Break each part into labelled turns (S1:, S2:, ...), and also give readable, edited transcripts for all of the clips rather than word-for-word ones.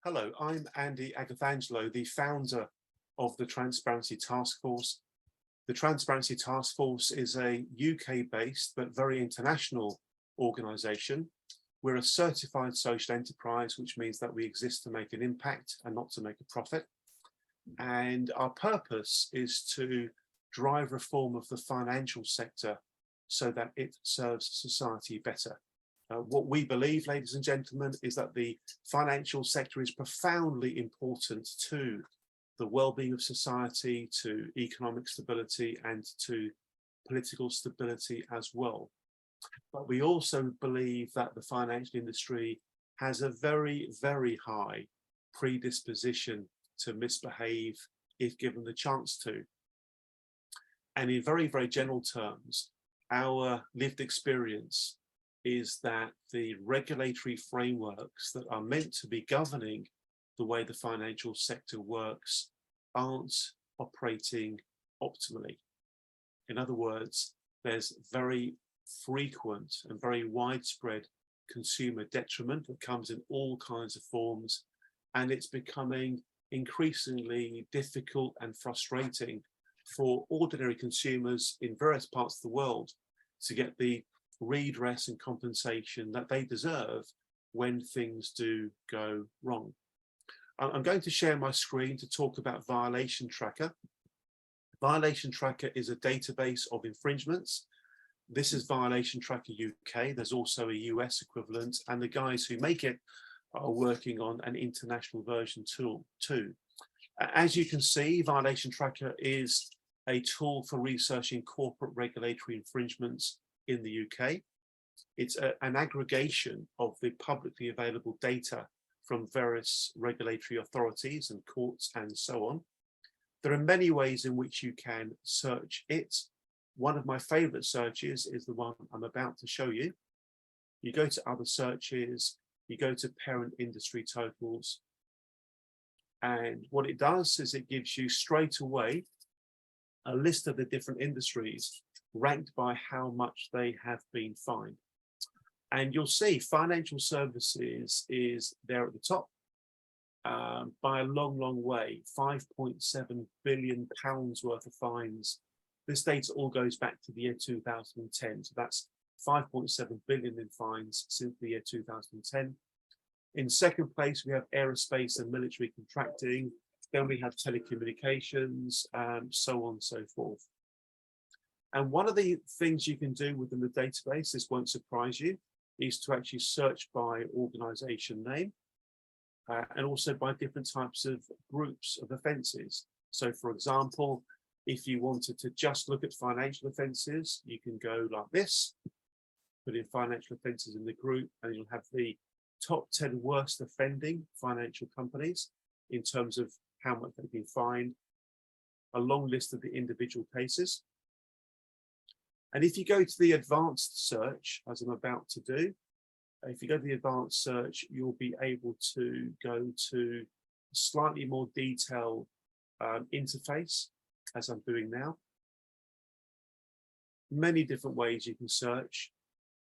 S1: Hello, I'm Andy Agathangelo, the founder of the Transparency Task Force. The Transparency Task Force is a UK-based but very international organisation. We're a certified social enterprise, which means that we exist to make an impact and not to make a profit. And our purpose is to drive reform of the financial sector so that it serves society better. What we believe, ladies and gentlemen, is that the financial sector is profoundly important to the well-being of society, to economic stability, and to political stability as well. But we also believe that the financial industry has a very, very high predisposition to misbehave if given the chance to. And in very, very general terms, our lived experience is that the regulatory frameworks that are meant to be governing the way the financial sector works aren't operating optimally. In other words, there's very frequent and very widespread consumer detriment that comes in all kinds of forms, and it's becoming increasingly difficult and frustrating for ordinary consumers in various parts of the world to get the redress and compensation that they deserve when things do go wrong. I'm going to share my screen to talk about Violation Tracker. Violation Tracker is a database of infringements. This is Violation Tracker UK. There's also a US equivalent, and the guys who make it are working on an international version tool too. As you can see, Violation Tracker is a tool for researching corporate regulatory infringements in the UK. It's an aggregation of the publicly available data from various regulatory authorities and courts and so on. There are many ways in which you can search it. One of my favorite searches is the one I'm about to show you. You go to other searches, you go to parent industry totals, and what it does is it gives you straight away a list of the different industries ranked by how much they have been fined. And you'll see financial services is there at the top by a long, long way, £5.7 billion worth of fines. This data all goes back to the year 2010. So that's 5.7 billion in fines since the year 2010. In second place, we have aerospace and military contracting. Then we have telecommunications, so on and so forth. And one of the things you can do within the database, this won't surprise you, is to actually search by organization name and also by different types of groups of offences. So for example, if you wanted to just look at financial offences, you can go like this, put in financial offences in the group, and you'll have the top 10 worst offending financial companies in terms of how much they've been fined, a long list of the individual cases. And if you go to the advanced search, as I'm about to do, if you go to the advanced search, you'll be able to go to a slightly more detailed interface, as I'm doing now. Many different ways you can search,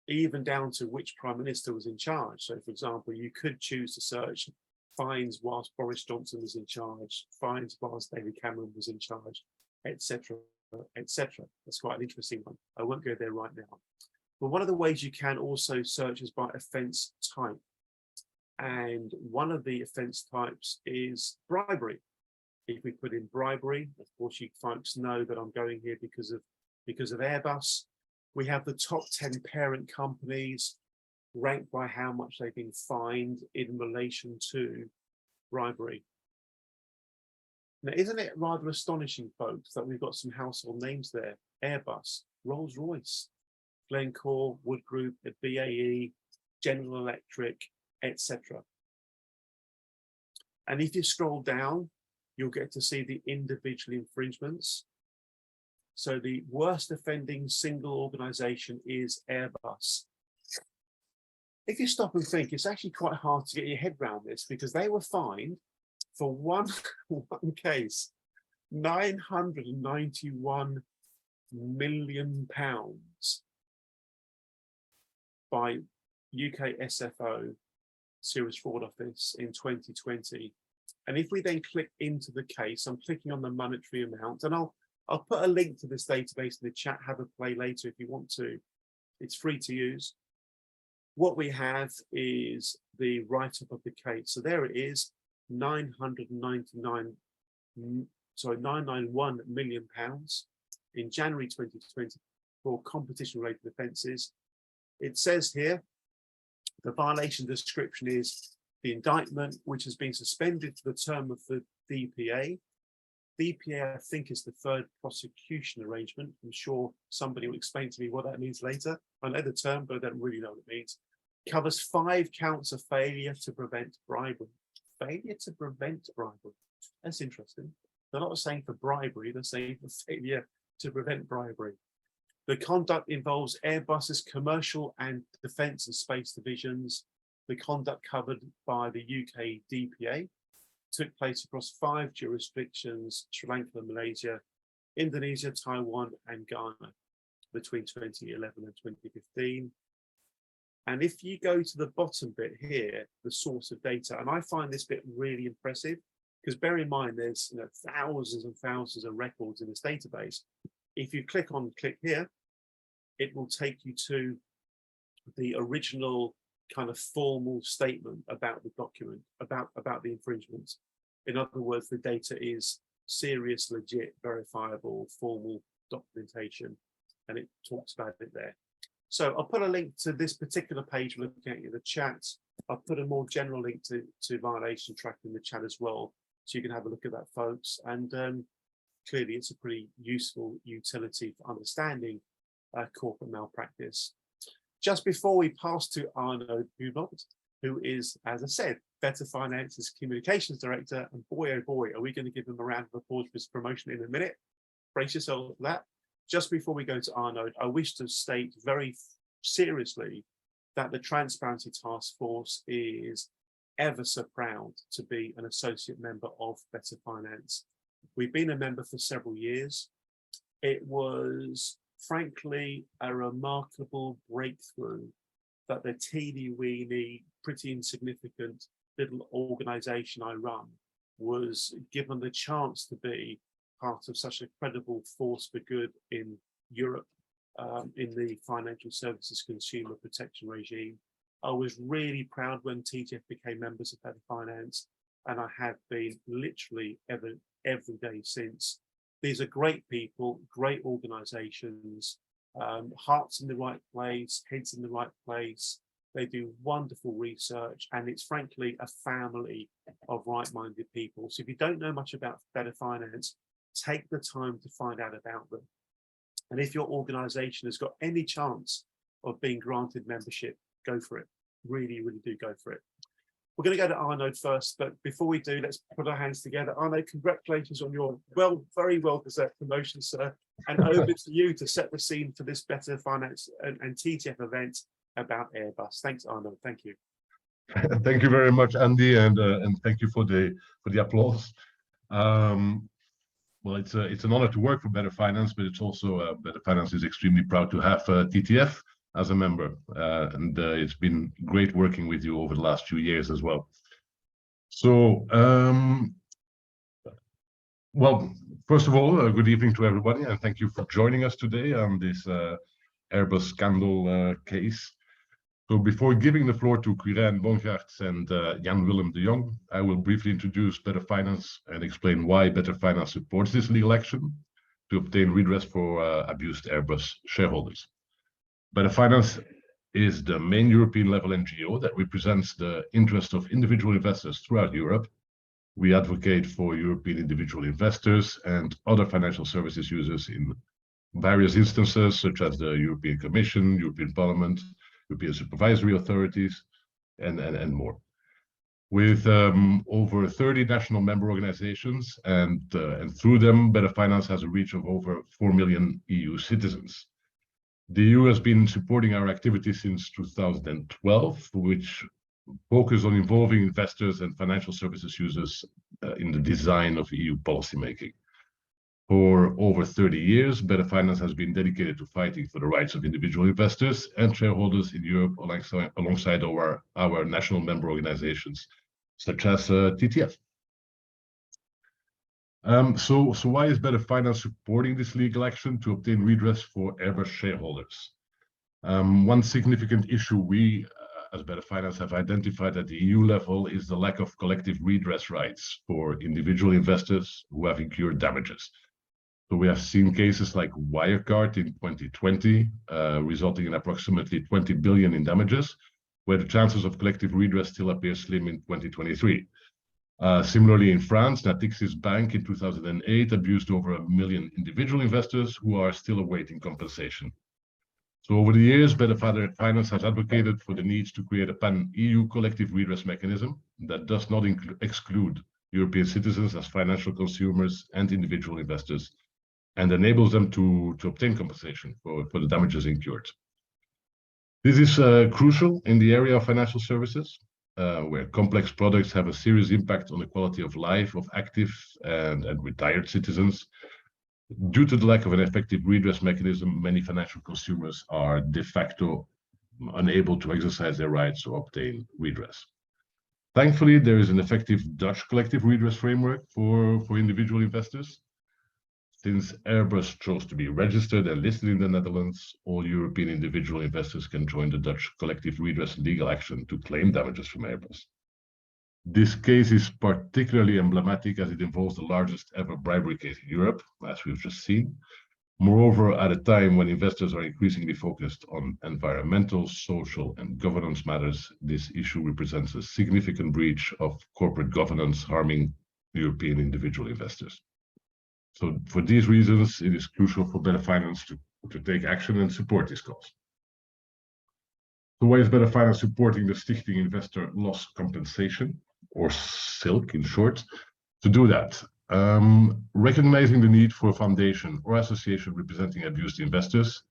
S1: even down to which Prime Minister was in charge. So for example, you could choose to search fines whilst Boris Johnson was in charge, fines whilst David Cameron was in charge, etc., etc. That's quite an interesting one. I won't go there right now. But one of the ways you can also search is by offence type. And one of the offence types is bribery. If we put in bribery, of course, you folks know that I'm going here because of Airbus. We have the top 10 parent companies ranked by how much they've been fined in relation to bribery. Now, isn't it rather astonishing, folks, that we've got some household names there? Airbus, Rolls-Royce, Glencore, Wood Group, BAE, General Electric, etc. And if you scroll down, you'll get to see the individual infringements. So the worst offending single organisation is Airbus. If you stop and think, it's actually quite hard to get your head around this, because they were fined for one case, £991 million by UK SFO Serious Fraud Office in 2020. And if we then click into the case, I'm clicking on the monetary amount, and I'll put a link to this database in the chat, have a play later if you want to. It's free to use. What we have is the write-up of the case. So there it is, 991 million pounds in January 2020 for competition-related offences. It says here, the violation description is the indictment, which has been suspended for the term of the DPA. DPA, I think, is the third prosecution arrangement. I'm sure somebody will explain to me what that means later. I know the term, but I don't really know what it means. Covers 5 counts of failure to prevent bribery. Failure to prevent bribery. That's interesting. They're not saying for bribery, they're saying for failure to prevent bribery. The conduct involves Airbus's commercial and defence and space divisions. The conduct covered by the UK DPA took place across 5 jurisdictions: Sri Lanka, Malaysia, Indonesia, Taiwan, and Ghana between 2011 and 2015. And if you go to the bottom bit here, the source of data, and I find this bit really impressive, because bear in mind, there's thousands and thousands of records in this database. If you click here, it will take you to the original kind of formal statement about the document, about the infringements. In other words, the data is serious, legit, verifiable, formal documentation, and it talks about it there. So I'll put a link to this particular page we're looking at in the chat. I'll put a more general link to violation track in the chat as well, so you can have a look at that, folks. And clearly, it's a pretty useful utility for understanding corporate malpractice. Just before we pass to Arnaud Hubert, who is, as I said, Better Finance's Communications Director, and boy, oh boy, are we going to give him a round of applause for his promotion in a minute. Brace yourself for that. Just before we go to Arnaud, I wish to state very seriously that the Transparency Task Force is ever so proud to be an associate member of Better Finance. We've been a member for several years. It was, frankly, a remarkable breakthrough that the teeny-weeny, pretty insignificant little organization I run was given the chance to be part of such a credible force for good in Europe, in the financial services consumer protection regime. I was really proud when TGF became members of Better Finance, and I have been literally every day since. These are great people, great organizations, hearts in the right place, heads in the right place. They do wonderful research, and it's frankly a family of right-minded people. So if you don't know much about Better Finance, take the time to find out about them. And if your organization has got any chance of being granted membership, go for it. Really, really do go for it. We're going to go to Arnaud first, but before we do, let's put our hands together. Arnaud, congratulations on your very well-deserved promotion, sir. And over to you to set the scene for this Better Finance and TGF event about Airbus. Thanks, Arnaud. Thank you.
S2: Thank you very much, Andy, and thank you for the applause. Well, it's an honor to work for Better Finance, but it's also Better Finance is extremely proud to have TTF as a member, and it's been great working with you over the last few years as well. So, well, first of all, good evening to everybody, and thank you for joining us today on this Airbus scandal case. So before giving the floor to Quirijn Bongaerts and Jan Willem de Jong, I will briefly introduce Better Finance and explain why Better Finance supports this legal action to obtain redress for abused Airbus shareholders. Better Finance is the main European-level NGO that represents the interests of individual investors throughout Europe. We advocate for European individual investors and other financial services users in various instances, such as the European Commission, European Parliament, European supervisory authorities, and more. With over 30 national member organizations, and through them, Better Finance has a reach of over 4 million EU citizens. The EU has been supporting our activities since 2012, which focus on involving investors and financial services users in the design of EU policymaking. For over 30 years, Better Finance has been dedicated to fighting for the rights of individual investors and shareholders in Europe alongside our national member organizations, such as TTF. So why is Better Finance supporting this legal action to obtain redress for Airbus shareholders? One significant issue we, as Better Finance, have identified at the EU level is the lack of collective redress rights for individual investors who have incurred damages. So we have seen cases like Wirecard in 2020, resulting in approximately 20 billion in damages, where the chances of collective redress still appear slim in 2023. Similarly, in France, Natixis Bank in 2008 abused over 1 million individual investors who are still awaiting compensation. So over the years, Better Finance has advocated for the need to create a pan-EU collective redress mechanism that does not exclude European citizens as financial consumers and individual investors, and enables them to obtain compensation for the damages incurred. This is crucial in the area of financial services, where complex products have a serious impact on the quality of life of active and retired citizens. Due to the lack of an effective redress mechanism, many financial consumers are de facto unable to exercise their rights or obtain redress. Thankfully, there is an effective Dutch collective redress framework for individual investors. Since Airbus chose to be registered and listed in the Netherlands, all European individual investors can join the Dutch collective redress legal action to claim damages from Airbus. This case is particularly emblematic as it involves the largest ever bribery case in Europe, as we've just seen. Moreover, at a time when investors are increasingly focused on environmental, social, and governance matters, this issue represents a significant breach of corporate governance, harming European individual investors. So for these reasons, it is crucial for Better Finance to take action and support this cause. So why is Better Finance supporting the Stichting Investor Loss Compensation, or SILC in short? To do that, recognizing the need for a foundation or association representing abused investors,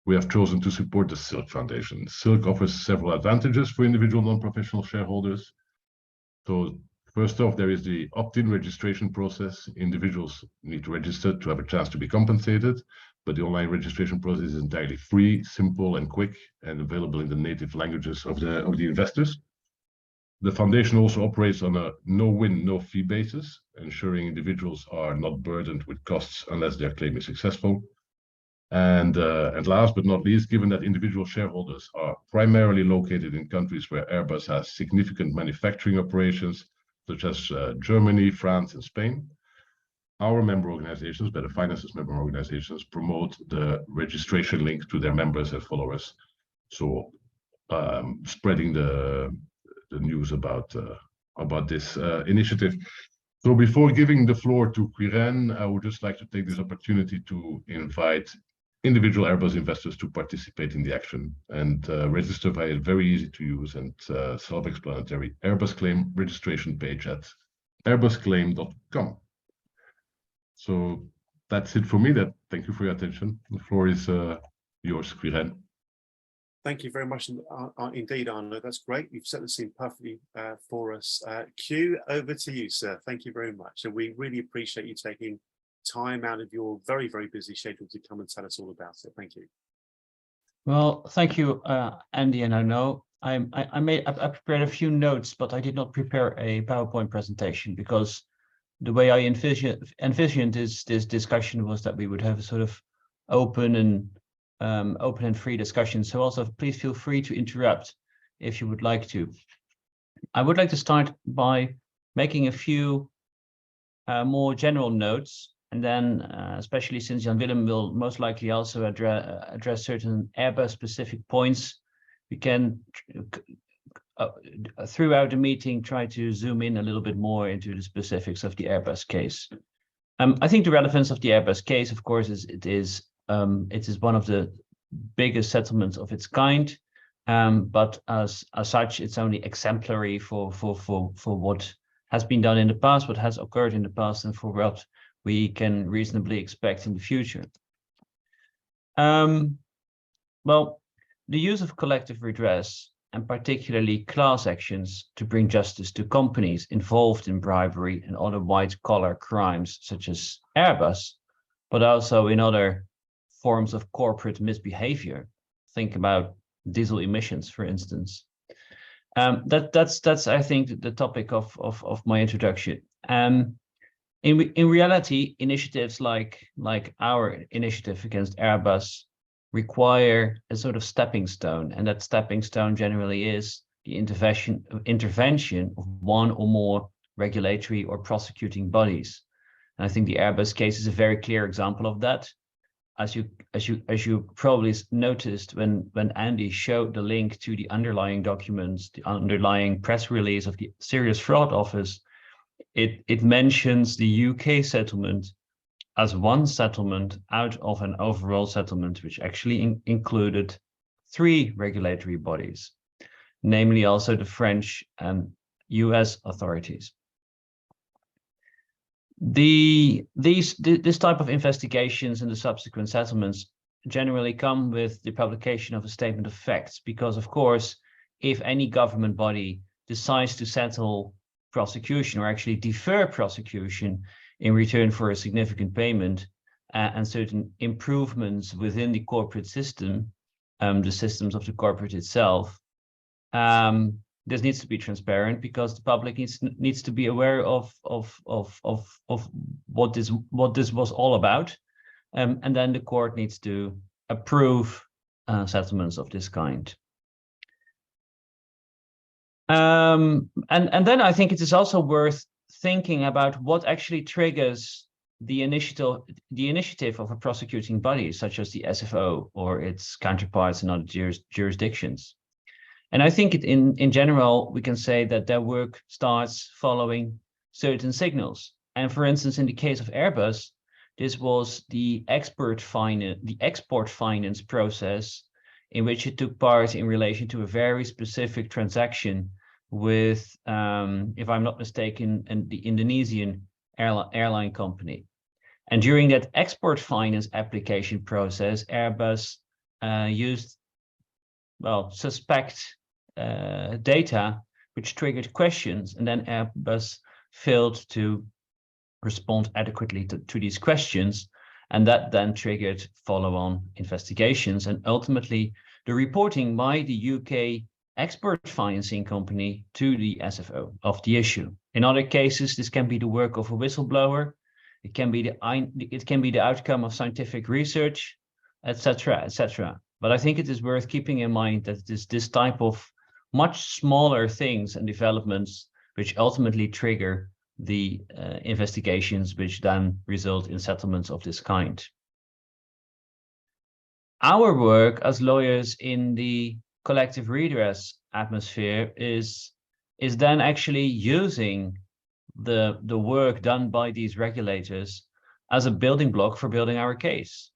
S2: we have chosen to support the SILC Foundation. SILC offers several advantages for individual non-professional shareholders. So first off, there is the opt-in registration process. Individuals need to register to have a chance to be compensated, but the online registration process is entirely free, simple, and quick, and available in the native languages of the investors. The foundation also operates on a no-win, no-fee basis, ensuring individuals are not burdened with costs unless their claim is successful. And last but not least, given that individual shareholders are primarily located in countries where Airbus has significant manufacturing operations, such as Germany, France, and Spain, our member organizations, Better Finance's member organizations, promote the registration link to their members and followers. So spreading the news about this initiative. So before giving the floor to Quirin, I would just like to take this opportunity to invite individual Airbus investors to participate in the action and register via a very easy to use and self-explanatory Airbus claim registration page at airbusclaim.com. So that's it for me. Thank you for your attention. The floor is yours, Quirin.
S1: Thank you very much indeed, Arno. That's great. You've set the scene perfectly for us. Q, over to you, sir. Thank you very much. And we really appreciate you taking time out of your very, very busy schedule to come and tell us all about it. Thank you.
S3: Well, thank you, Andy and Arno. I prepared a few notes, but I did not prepare a PowerPoint presentation because the way I envisioned this discussion was that we would have a sort of open and free discussion. So also please feel free to interrupt if you would like to. I would like to start by making a few more general notes, and then especially since Jan Willem will most likely also address certain Airbus specific points, we can throughout the meeting try to zoom in a little bit more into the specifics of the Airbus case. I think the relevance of the Airbus case, of course, is it is one of the biggest settlements of its kind, but as such, it's only exemplary for what has been done in the past, what has occurred in the past, and for what we can reasonably expect in the future. Well, the use of collective redress, and particularly class actions to bring justice to companies involved in bribery and other white-collar crimes, such as Airbus, but also in other forms of corporate misbehavior. Think about diesel emissions, for instance. That's I think the topic of my introduction. In reality, initiatives like our initiative against Airbus require a sort of stepping stone, and that stepping stone generally is the intervention of one or more regulatory or prosecuting bodies. And I think the Airbus case is a very clear example of that. As you probably noticed when Andy showed the link to the underlying documents, the underlying press release of the Serious Fraud Office, it mentions the UK settlement as one settlement out of an overall settlement, which actually included 3 regulatory bodies, namely also the French and US authorities. This type of investigations and the subsequent settlements generally come with the publication of a statement of facts, because of course, if any government body decides to settle prosecution or actually defer prosecution in return for a significant payment and certain improvements within the corporate system, the systems of the corporate itself, this needs to be transparent, because the public needs to be aware of what this was all about, and then the court needs to approve settlements of this kind. And then I think it is also worth thinking about what actually triggers the initiative of a prosecuting body, such as the SFO or its counterparts in other jurisdictions. And I think in general, we can say that their work starts following certain signals. And for instance, in the case of Airbus, this was the export finance process in which it took part in relation to a very specific transaction with, if I'm not mistaken, the Indonesian airline company. And during that export finance application process, Airbus used, well, suspect data which triggered questions, and then Airbus failed to respond adequately to these questions, and that then triggered follow-on investigations and ultimately the reporting by the UK export financing company to the SFO of the issue. In other cases, this can be the work of a whistleblower, it can be the outcome of scientific research, etc., etc. But I think it is worth keeping in mind that it is this type of much smaller things and developments which ultimately trigger the investigations, which then result in settlements of this kind. Our work as lawyers in the collective redress atmosphere is then actually using the work done by these regulators as a building block for building our case.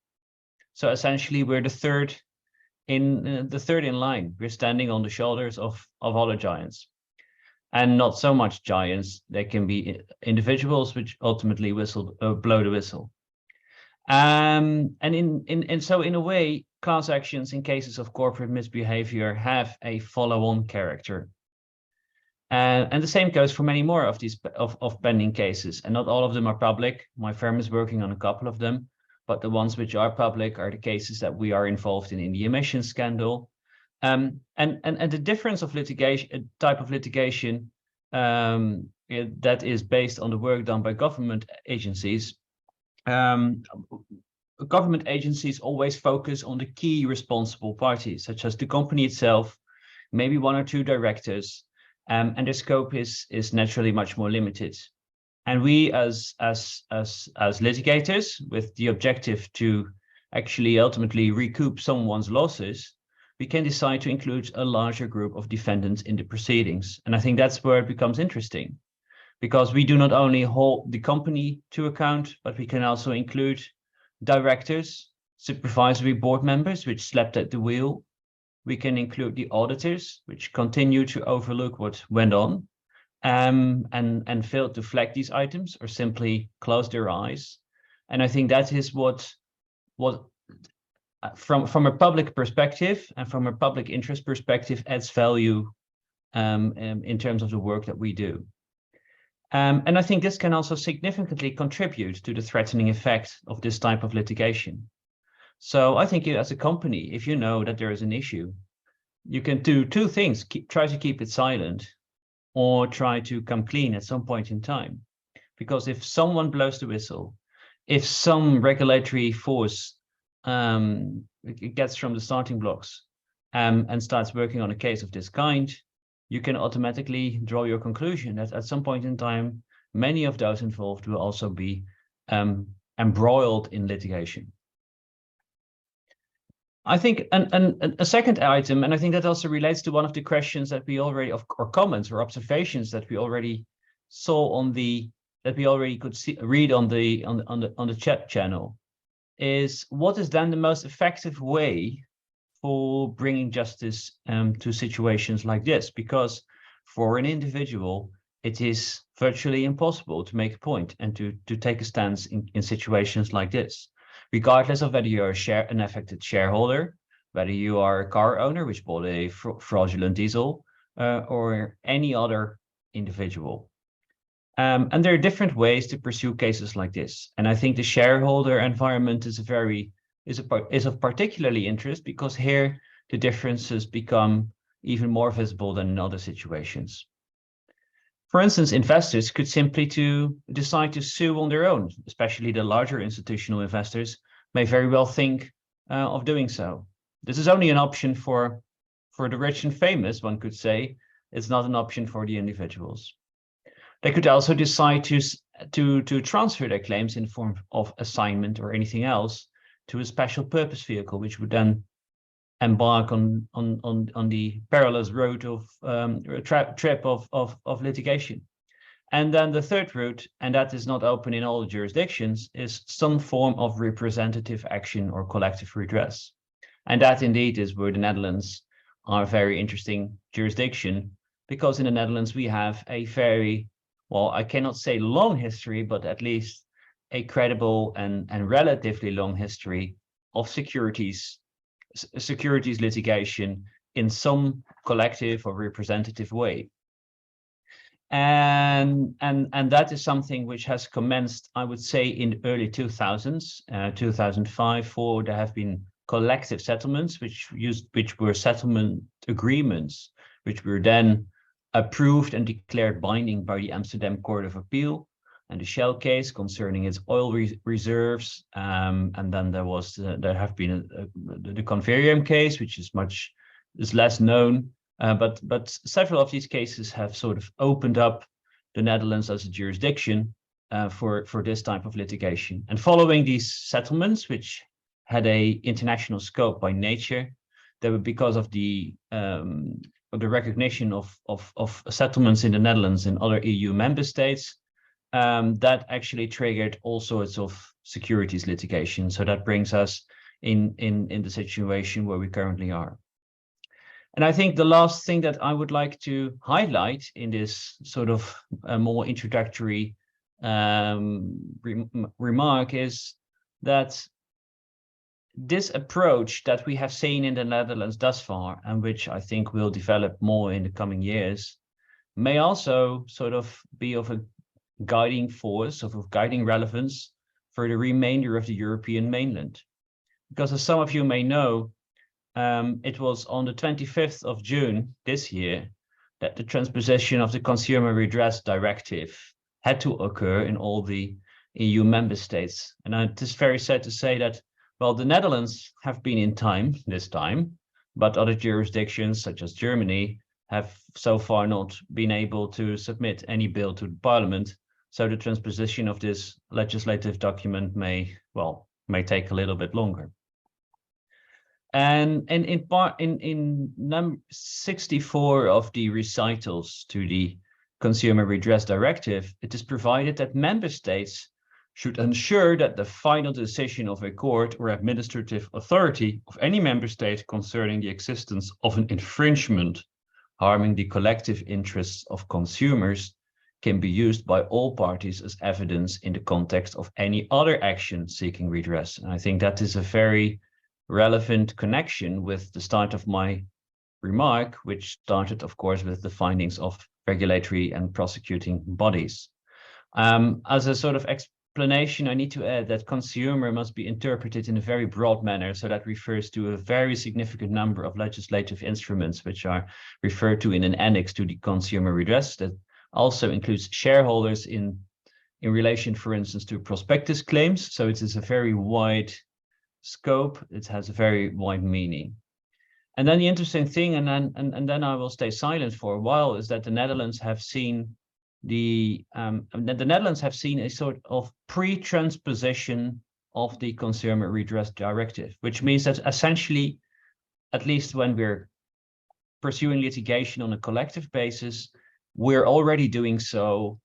S3: So essentially, we're the third in line. We're standing on the shoulders of other giants, and not so much giants. They can be individuals which ultimately blow the whistle. And so in a way, class actions in cases of corporate misbehavior have a follow-on character. And the same goes for many more of these of pending cases, and not all of them are public. My firm is working on a couple of them, but the ones which are public are the cases that we are involved in the emissions scandal. And the difference of litigation, type of litigation that is based on the work done by government agencies. Government agencies always focus on the key responsible parties, such as the company itself, maybe 1 or 2 directors, and the scope is naturally much more limited. And we as litigators, with the objective to actually ultimately recoup someone's losses, we can decide to include a larger group of defendants in the proceedings. And I think that's where it becomes interesting, because we do not only hold the company to account, but we can also include directors, supervisory board members, which slept at the wheel. We can include the auditors, which continue to overlook what went on, and failed to flag these items or simply close their eyes. And I think that is what from a public perspective and from a public interest perspective adds value in terms of the work that we do. And I think this can also significantly contribute to the threatening effect of this type of litigation. So I think you, as a company, if you know that there is an issue, you can do two things: try to keep it silent, or try to come clean at some point in time. Because if someone blows the whistle, if some regulatory force gets from the starting blocks and starts working on a case of this kind, you can automatically draw your conclusion that at some point in time, many of those involved will also be embroiled in litigation. I think a second item, and I think that also relates to one of the questions that we already, or comments or observations that we already saw on the, that we already could see, read on the chat channel, is what is then the most effective way for bringing justice to situations like this? Because for an individual, it is virtually impossible to make a point and to take a stance in situations like this, regardless of whether you're an affected shareholder, whether you are a car owner which bought a fraudulent diesel, or any other individual. And there are different ways to pursue cases like this. And I think the shareholder environment is of particularly interest, because here the differences become even more visible than in other situations. For instance, investors could simply decide to sue on their own, especially the larger institutional investors may very well think of doing so. This is only an option for the rich and famous, one could say. It's not an option for the individuals. They could also decide to transfer their claims in form of assignment or anything else to a special purpose vehicle, which would then embark on the perilous road of trip of litigation. And then the third route, and that is not open in all jurisdictions, is some form of representative action or collective redress. And that indeed is where the Netherlands are a very interesting jurisdiction, because in the Netherlands we have a very, well, I cannot say long history, but at least a credible and relatively long history of securities litigation in some collective or representative way. And that is something which has commenced, I would say, in the early 2000s, 2005, there have been collective settlements, which were settlement agreements, which were then approved and declared binding by the Amsterdam Court of Appeal, and the Shell case concerning its oil reserves. And then there have been the Converium case, which is less known. But several of these cases have sort of opened up the Netherlands as a jurisdiction for this type of litigation. And following these settlements, which had a international scope by nature, they were because of the recognition of settlements in the Netherlands and other EU member states, that actually triggered all sorts of securities litigation. So that brings us in the situation where we currently are. And I think the last thing that I would like to highlight in this sort of more introductory remark is that this approach that we have seen in the Netherlands thus far, and which I think will develop more in the coming years, may also sort of be of a guiding force, of guiding relevance for the remainder of the European mainland. Because as some of you may know, it was on the 25th of June this year that the transposition of the Consumer Redress Directive had to occur in all the EU member states. And it is very sad to say that, well, the Netherlands have been in time this time, but other jurisdictions such as Germany have so far not been able to submit any bill to the Parliament. So the transposition of this legislative document may take a little bit longer. And in number 64 of the recitals to the Consumer Redress Directive, it is provided that member states should ensure that the final decision of a court or administrative authority of any member state concerning the existence of an infringement harming the collective interests of consumers can be used by all parties as evidence in the context of any other action seeking redress. And I think that is a very relevant connection with the start of my remark, which started, of course, with the findings of regulatory and prosecuting bodies. As a sort of explanation, I need to add that consumer must be interpreted in a very broad manner. So that refers to a very significant number of legislative instruments, which are referred to in an annex to the consumer redress. That also includes shareholders in relation, for instance, to prospectus claims. So it is a very wide scope. It has a very wide meaning. And then the interesting thing, and then I will stay silent for a while, is that the Netherlands have seen the Netherlands have seen a sort of pre-transposition of the Consumer Redress Directive, which means that essentially, at least when we're pursuing litigation on a collective basis, we're already doing so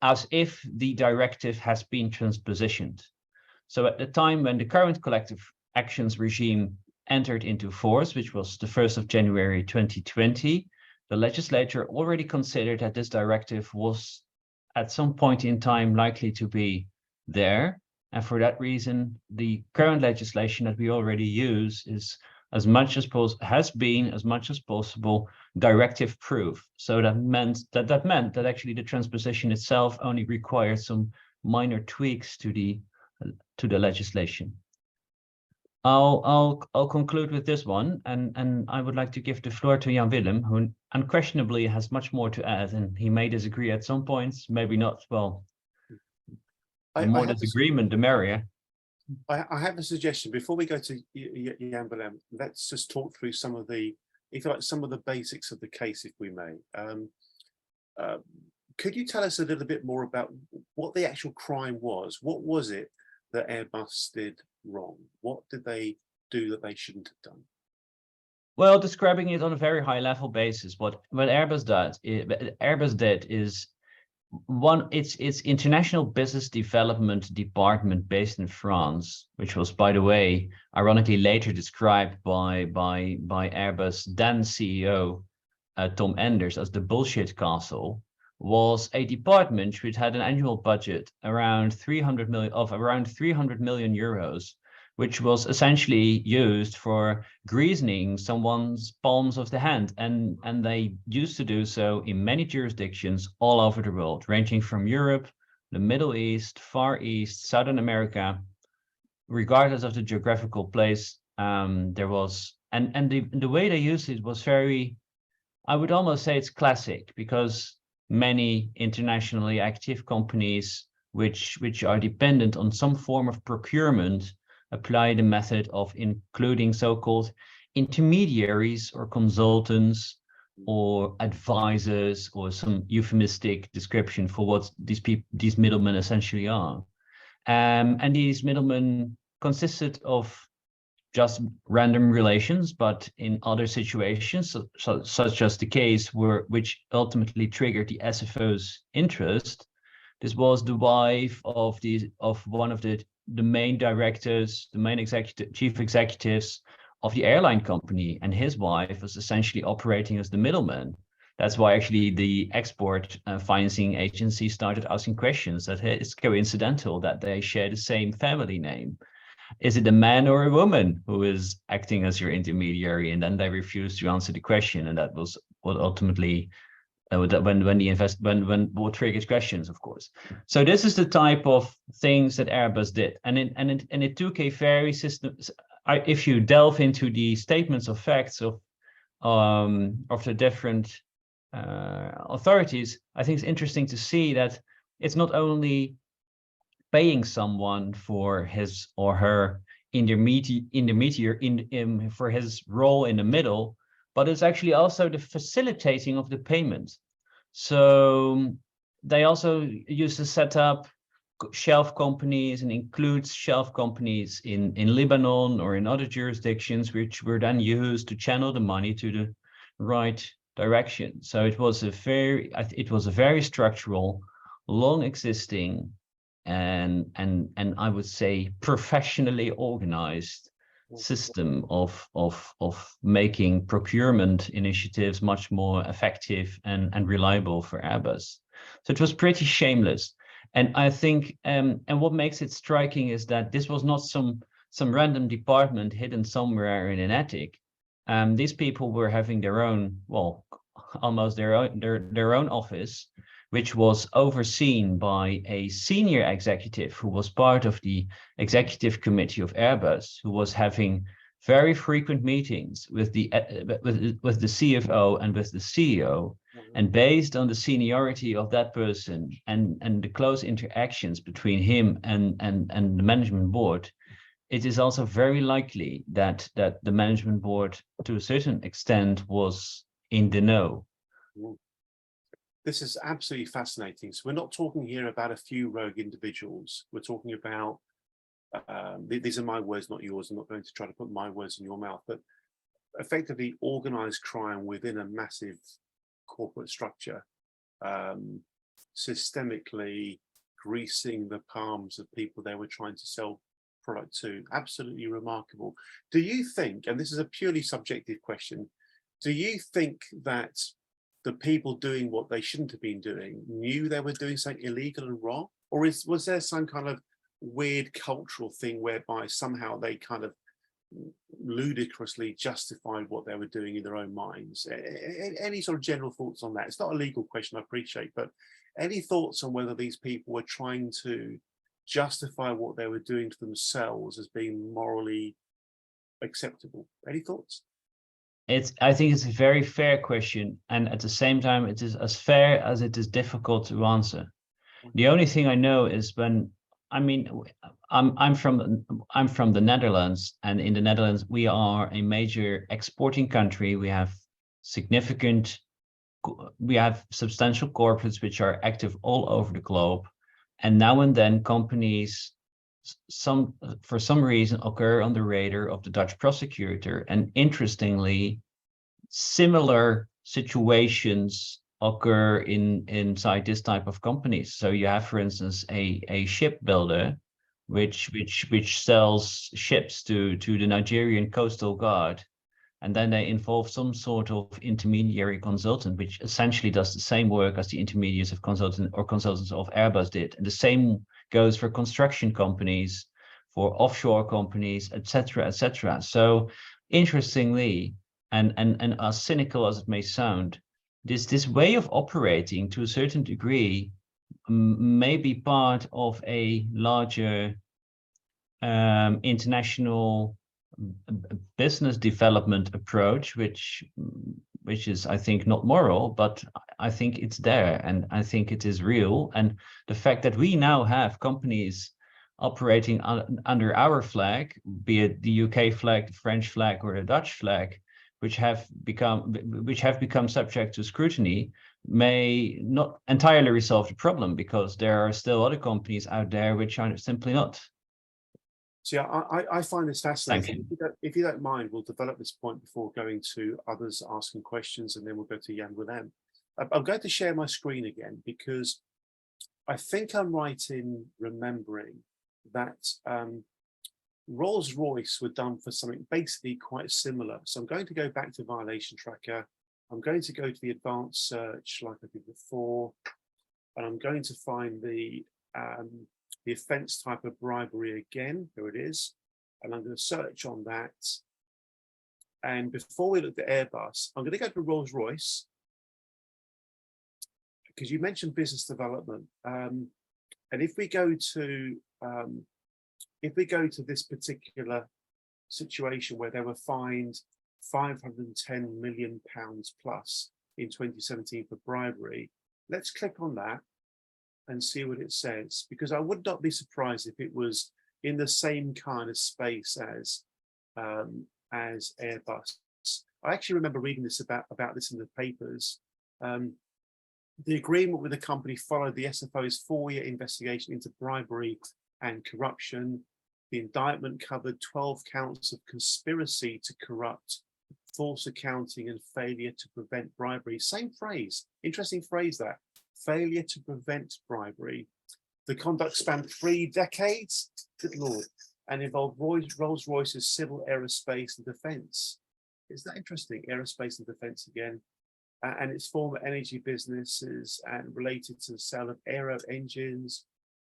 S3: as if the directive has been transpositioned. So at the time when the current collective actions regime entered into force, which was the 1st of January 2020, the legislature already considered that this directive was at some point in time likely to be there. And for that reason, the current legislation that we already use is as much as possible directive proof. So that meant that actually the transposition itself only required some minor tweaks to the legislation. I'll conclude with this one, and I would like to give the floor to Jan Willem, who unquestionably has much more to add, and he may disagree at some points, maybe not. Well, the more disagreement, the merrier.
S1: I have a suggestion before we go to Jan Willem. Let's just talk through some of the, if you like, some of the basics of the case, if we may. Could you tell us a little bit more about what the actual crime was? What was it that Airbus did wrong? What did they do that they shouldn't have done?
S3: Well, describing it on a very high level basis, what Airbus did is its international business development department based in France, which was, by the way, ironically later described by Airbus then CEO Tom Enders as the bullshit castle, was a department which had an annual budget around 300 million euros, which was essentially used for greasing someone's palms of the hand. And they used to do so in many jurisdictions all over the world, ranging from Europe, the Middle East, Far East, Southern America, regardless of the geographical place. There was, and the way they used it was very, I would almost say it's classic, because many internationally active companies which are dependent on some form of procurement apply the method of including so-called intermediaries or consultants or advisors, or some euphemistic description for what these middlemen essentially are. And these middlemen consisted of just random relations, but in other situations, such as the case which ultimately triggered the SFO's interest, this was the wife of one of the main directors, the main chief executives of the airline company, and his wife was essentially operating as the middleman. That's why actually the export financing agency started asking questions that it's coincidental that they share the same family name. Is it a man or a woman who is acting as your intermediary? And then they refused to answer the question, and that was what ultimately what triggered questions, of course. So this is the type of things that Airbus did, and it took a very system. If you delve into the statements of facts of the different authorities, I think it's interesting to see that it's not only paying someone for his or her intermediary for his role in the middle, but it's actually also the facilitating of the payment. So they also used to set up shelf companies and includes shelf companies in Lebanon or in other jurisdictions, which were then used to channel the money to the right direction. So it was a very structural, long existing, and I would say professionally organized system of making procurement initiatives much more effective and reliable for Airbus. So it was pretty shameless. And I think and what makes it striking is that this was not some random department hidden somewhere in an attic. These people were having their own, well, almost their own office, which was overseen by a senior executive who was part of the executive committee of Airbus, who was having very frequent meetings with the CFO and with the CEO. And based on the seniority of that person and the close interactions between him and the management board, it is also very likely that the management board, to a certain extent, was in the know.
S1: This is absolutely fascinating. So we're not talking here about a few rogue individuals. We're talking about, these are my words, not yours. I'm not going to try to put my words in your mouth, but effectively organized crime within a massive corporate structure, systemically greasing the palms of people they were trying to sell product to. Absolutely remarkable. Do you think, and this is a purely subjective question, do you think that the people doing what they shouldn't have been doing knew they were doing something illegal and wrong? Or was there some kind of weird cultural thing whereby somehow they kind of ludicrously justified what they were doing in their own minds? Any sort of general thoughts on that? It's not a legal question, I appreciate, but any thoughts on whether these people were trying to justify what they were doing to themselves as being morally acceptable? Any thoughts?
S3: I think it's a very fair question, and at the same time, it is as fair as it is difficult to answer. The only thing I know is I'm from the Netherlands, and in the Netherlands we are a major exporting country. We have substantial corporates which are active all over the globe, and now and then companies for some reason occur on the radar of the Dutch prosecutor. And interestingly, similar situations occur inside this type of companies. So you have, for instance, a shipbuilder which sells ships to the Nigerian Coastal Guard, and then they involve some sort of intermediary consultant, which essentially does the same work as the intermediaries of consultants of Airbus did. And the same goes for construction companies, for offshore companies, etc., etc. So interestingly, and as cynical as it may sound, this way of operating to a certain degree may be part of a larger international business development approach, which is, I think, not moral, but I think it's there, and I think it is real. And the fact that we now have companies operating under our flag, be it the UK flag, the French flag, or the Dutch flag, which have become subject to scrutiny, may not entirely resolve the problem, because there are still other companies out there which are simply not.
S1: So yeah, I find this fascinating. If you don't mind, we'll develop this point before going to others asking questions, and then we'll go to Jan Willem. I'm going to share my screen again, because I think I'm right in remembering that Rolls-Royce were done for something basically quite similar. So I'm going to go back to Violation Tracker. I'm going to go to the advanced search like I did before, and I'm going to find the offence type of bribery again. There it is. And I'm going to search on that. And before we look at Airbus, I'm going to go to Rolls-Royce, because you mentioned business development. And if we go to this particular situation where they were fined £510 million plus in 2017 for bribery, let's click on that and see what it says, because I would not be surprised if it was in the same kind of space as Airbus. I actually remember reading this about this in the papers. The agreement with the company followed the SFO's 4-year investigation into bribery and corruption. The indictment covered 12 counts of conspiracy to corrupt, false accounting, and failure to prevent bribery. Same phrase, interesting phrase that. Failure to prevent bribery. The conduct spanned 3 decades, good Lord, and involved Rolls-Royce's civil, aerospace and defence. Is that interesting? Aerospace and defence again. And its former energy businesses and related to the sale of aero engines.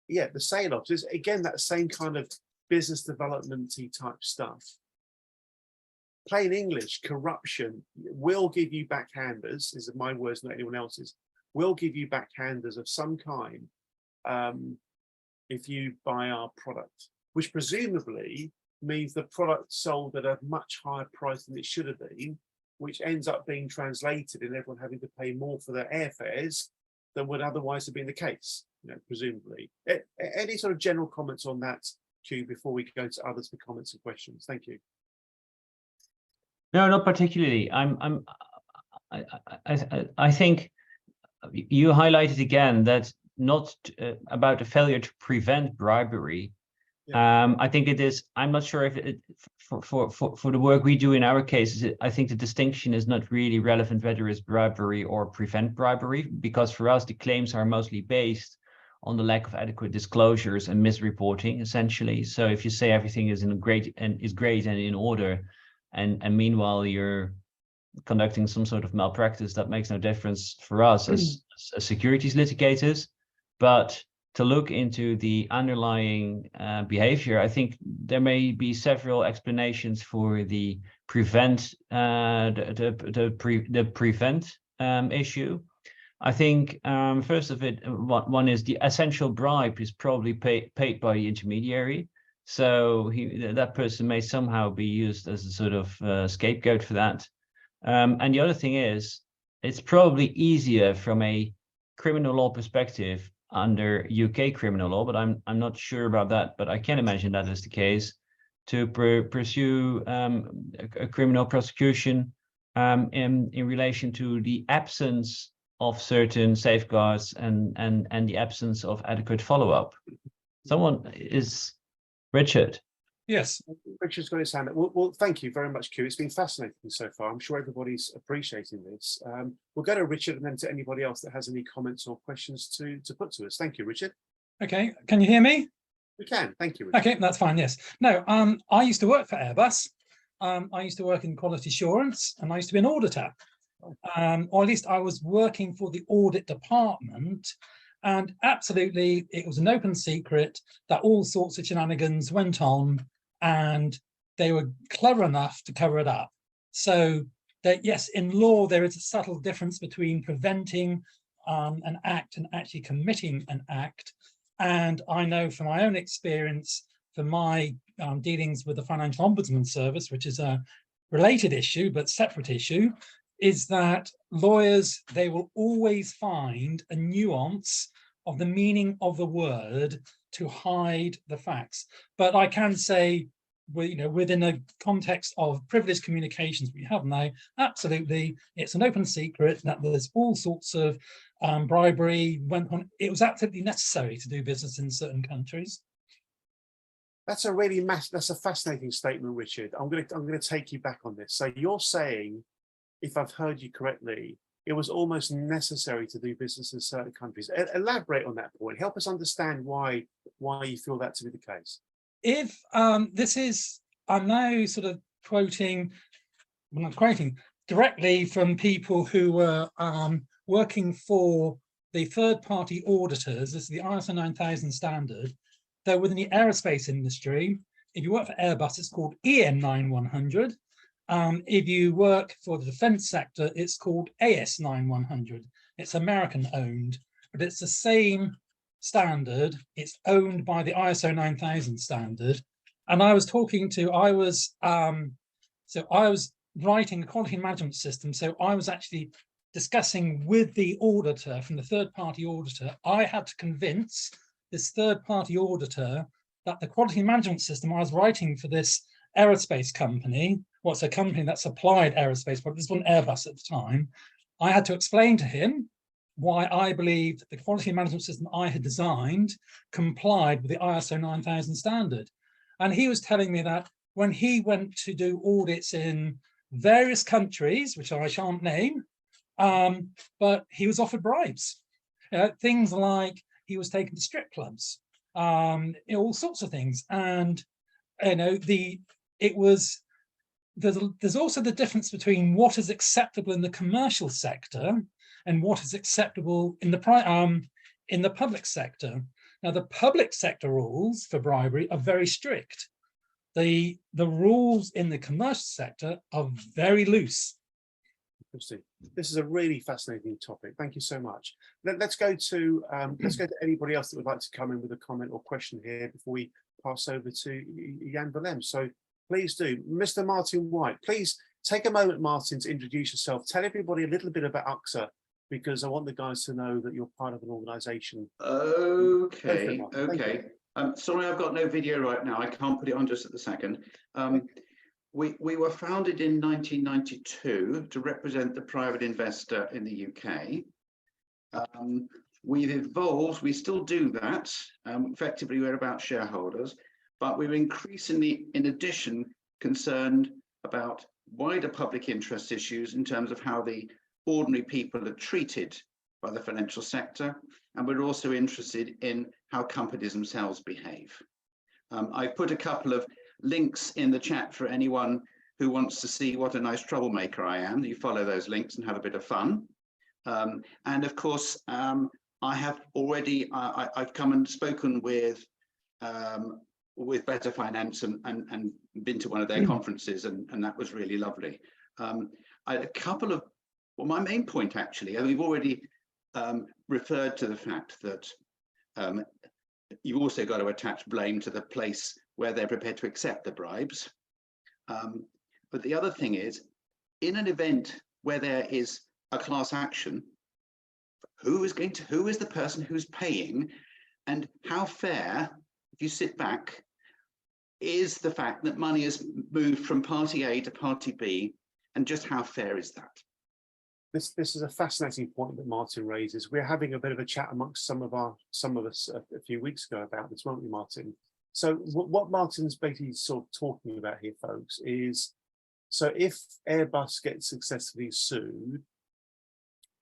S1: Yeah, the sale of, is again that same kind of business development-y type stuff. Plain English, corruption will give you backhanders, is my words, not anyone else's. we'll give you backhanders of some kind if you buy our product, which presumably means the product sold at a much higher price than it should have been, which ends up being translated and everyone having to pay more for their airfares than would otherwise have been the case, presumably. Any sort of general comments on that, Q, before we go to others for comments and questions? Thank you.
S3: No, not particularly. I think you highlighted again that not about the failure to prevent bribery. Yeah. I think it is. I'm not sure if it for the work we do in our cases. I think the distinction is not really relevant whether it's bribery or prevent bribery, because for us the claims are mostly based on the lack of adequate disclosures and misreporting, essentially. So if you say everything is great and in order, and meanwhile you're conducting some sort of malpractice, that makes no difference for us as securities litigators. But to look into the underlying behavior, I think there may be several explanations for the prevent issue. I think first of it, one is the essential bribe is probably paid by the intermediary. So that person may somehow be used as a sort of scapegoat for that. And the other thing is, it's probably easier from a criminal law perspective under UK criminal law, but I'm not sure about that, but I can imagine that is the case, to pursue a criminal prosecution in relation to the absence of certain safeguards and the absence of adequate follow-up. Someone is Richard.
S1: Yes, Richard's got his hand up. Well, thank you very much, Q. It's been fascinating so far. I'm sure everybody's appreciating this. We'll go to Richard and then to anybody else that has any comments or questions to put to us. Thank you, Richard.
S4: Okay, can you hear me?
S1: We can, thank you, Richard.
S4: Okay, that's fine, yes. No, I used to work for Airbus. I used to work in quality assurance, and I used to be an auditor. Or at least I was working for the audit department. And absolutely, it was an open secret that all sorts of shenanigans went on, and they were clever enough to cover it up. So that, yes, in law, there is a subtle difference between preventing an act and actually committing an act. And I know from my own experience, from my dealings with the Financial Ombudsman Service, which is a related issue, but separate issue, is that lawyers, they will always find a nuance of the meaning of the word to hide the facts. But I can say, within a context of privileged communications we have now, absolutely, it's an open secret that there's all sorts of bribery went on. It was absolutely necessary to do business in certain countries.
S1: That's a really that's a fascinating statement, Richard. I'm going to take you back on this. So you're saying, if I've heard you correctly, it was almost necessary to do business in certain countries. Elaborate on that point. Help us understand why you feel that to be the case.
S4: If I'm now sort of quoting, well, not quoting, directly from people who were working for the third-party auditors. This is the ISO 9000 standard. Though within the aerospace industry, if you work for Airbus, it's called EN 9100. If you work for the defense sector, it's called AS 9100. It's American owned, but it's the same standard. It's owned by the ISO 9000 standard. And I was writing a quality management system. So I was actually discussing with the auditor, from the third-party auditor. I had to convince this third-party auditor that the quality management system I was writing for this aerospace company, what's a company that supplied aerospace products, this wasn't Airbus at the time, I had to explain to him why I believed the quality management system I had designed complied with the ISO 9000 standard. And he was telling me that when he went to do audits in various countries, which I shan't name, but he was offered bribes. Things like he was taken to strip clubs, all sorts of things. And there's also the difference between what is acceptable in the commercial sector and what is acceptable in the public sector. Now, the public sector rules for bribery are very strict. The rules in the commercial sector are very loose.
S1: Interesting. This is a really fascinating topic. Thank you so much. Let's go to anybody else that would like to come in with a comment or question here before we pass over to Jan Willem. So please do. Mr. Martin White, please take a moment, Martin, to introduce yourself. Tell everybody a little bit about AXA, because I want the guys to know that you're part of an organisation.
S5: Okay, okay. Sorry, I've got no video right now. I can't put it on just at the second. We were founded in 1992 to represent the private investor in the UK. We've evolved, we still do that. Effectively, we're about shareholders, but we're increasingly, in addition, concerned about wider public interest issues in terms of how the ordinary people are treated by the financial sector. And we're also interested in how companies themselves behave. I've put a couple of links in the chat for anyone who wants to see what a nice troublemaker I am. You follow those links and have a bit of fun. And of course, I have already, I've come and spoken with Better Finance and been to one of their conferences, and that was really lovely. A couple of, well, my main point actually, and we've already referred to the fact that you've also got to attach blame to the place where they're prepared to accept the bribes. But the other thing is, in an event where there is a class action, who is the person who's paying, and how fair, if you sit back, is the fact that money has moved from party A to party B, and just how fair is that?
S1: This is a fascinating point that Martin raises. We're having a bit of a chat amongst some of us a few weeks ago about this, weren't we, Martin? So what Martin's basically sort of talking about here, folks, is so if Airbus gets successfully sued,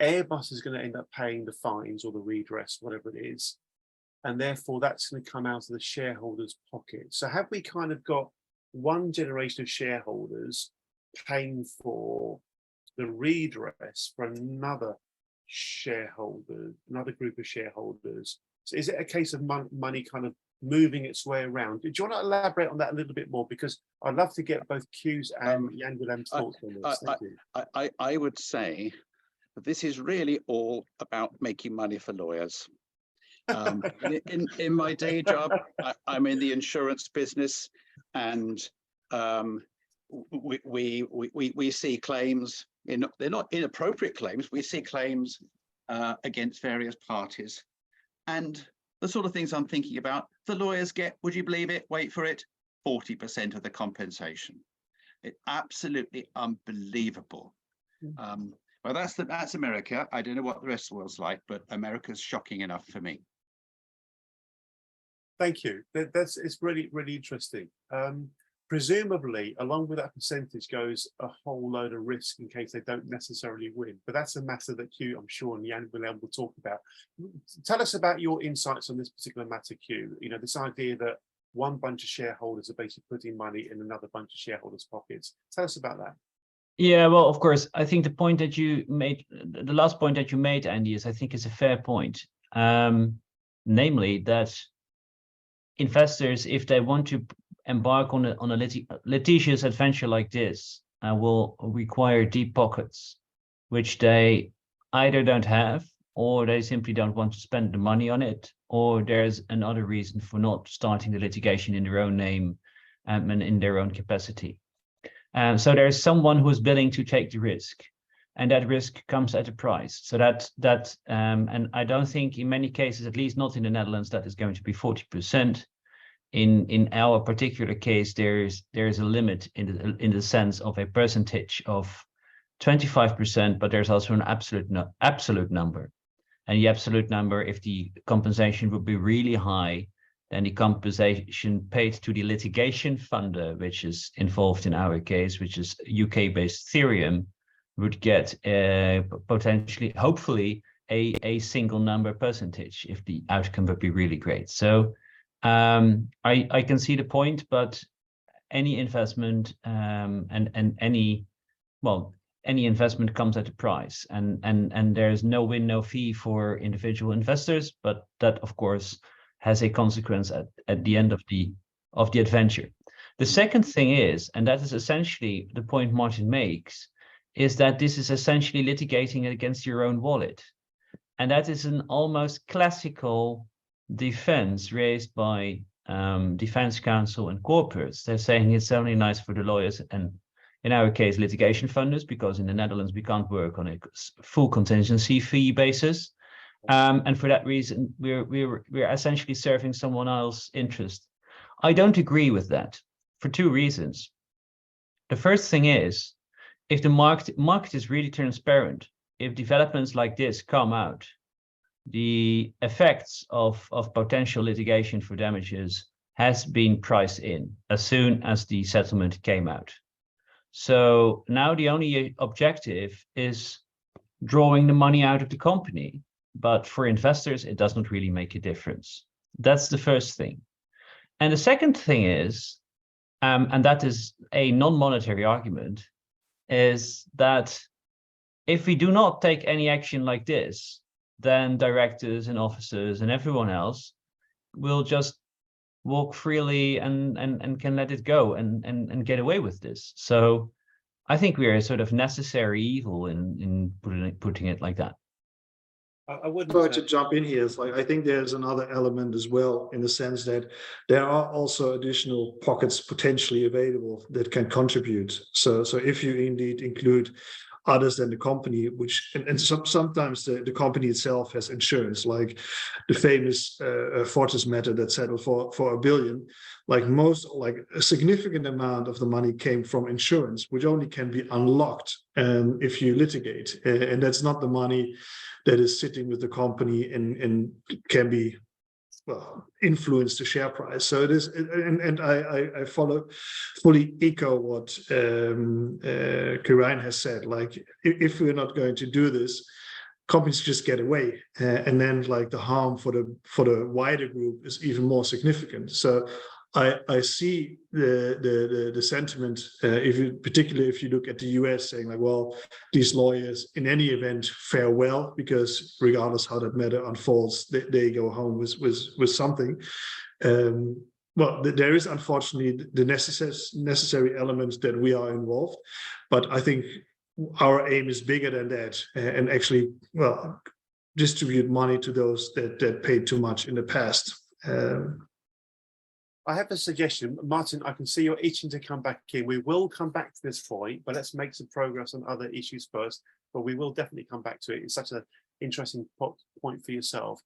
S1: Airbus is going to end up paying the fines or the redress, whatever it is, and therefore that's going to come out of the shareholders' pocket. So have we kind of got one generation of shareholders paying for the redress for another shareholder, another group of shareholders? So is it a case of money kind of moving its way around? Do you want to elaborate on that a little bit more? Because I'd love to get both Q's and Jan Willem's thoughts on this. Thank you.
S5: I would say that this is really all about making money for lawyers. In my day job, I'm in the insurance business, and we see claims. They're not inappropriate claims. We see claims against various parties, and the sort of things I'm thinking about, the lawyers get, would you believe it, wait for it, 40% of the compensation. It's absolutely unbelievable. Well, that's America. I don't know what the rest of the world's like, but America's shocking enough for me.
S1: Thank you. It's really, really interesting. Presumably, along with that percentage goes a whole load of risk in case they don't necessarily win. But that's a matter that Q, I'm sure, and Jan Willem will talk about. Tell us about your insights on this particular matter, Q. You know, this idea that one bunch of shareholders are basically putting money in another bunch of shareholders' pockets. Tell us about that.
S3: Yeah, well, of course, I think the point that you made, the last point that you made, Andy, is a fair point. Namely, that investors, if they want to embark on a litigious adventure like this, will require deep pockets, which they either don't have, or they simply don't want to spend the money on it, or there's another reason for not starting the litigation in their own name and in their own capacity. So there's someone who's willing to take the risk, and that risk comes at a price. So and I don't think in many cases, at least not in the Netherlands, that is going to be 40%. In our particular case, there is a limit in the sense of a percentage of 25%, but there's also an absolute number. And the absolute number, if the compensation would be really high, then the compensation paid to the litigation funder, which is involved in our case, which is UK-based Ethereum, would get potentially, hopefully, a single number percentage if the outcome would be really great. So I can see the point, but any investment and any investment comes at a price, and there's no win, no fee for individual investors, but that of course has a consequence at the end of the adventure. The second thing is, and that is essentially the point Martin makes, is that this is essentially litigating against your own wallet. And that is an almost classical defense raised by defense counsel and corporates. They're saying it's only nice for the lawyers and, in our case, litigation funders, because in the Netherlands we can't work on a full contingency fee basis. And for that reason, we're essentially serving someone else's interest. I don't agree with that for two reasons. The first thing is, if the market is really transparent, if developments like this come out, the effects of potential litigation for damages has been priced in as soon as the settlement came out. So now the only objective is drawing the money out of the company. But for investors, it doesn't really make a difference. That's the first thing. And the second thing is, and that is a non-monetary argument, is that if we do not take any action like this, then directors and officers and everyone else will just walk freely and can let it go and get away with this. So I think we are a sort of necessary evil in putting it like that.
S1: I wouldn't
S6: like to jump in here. It's like, I think there's another element as well, in the sense that there are also additional pockets potentially available that can contribute. So if you indeed include others than the company, which and sometimes the company itself has insurance, like the famous Fortis matter that settled for $1 billion. Like a significant amount of the money came from insurance, which only can be unlocked if you litigate, and that's not the money that is sitting with the company and can be, well, influence the share price. So it is, and I fully echo what Quirijn has said. Like, if we're not going to do this, companies just get away, and then like the harm for the wider group is even more significant. So I see the sentiment, particularly if you look at the US, saying like, well, these lawyers in any event fare well, because regardless how that matter unfolds, they go home with something. Well, there is unfortunately the necessary elements that we are involved, but I think our aim is bigger than that, and actually, well, distribute money to those that paid too much in the past.
S1: I have a suggestion. Martin, I can see you're itching to come back in. We will come back to this point, but let's make some progress on other issues first. But we will definitely come back to it. It's such an interesting point for yourself.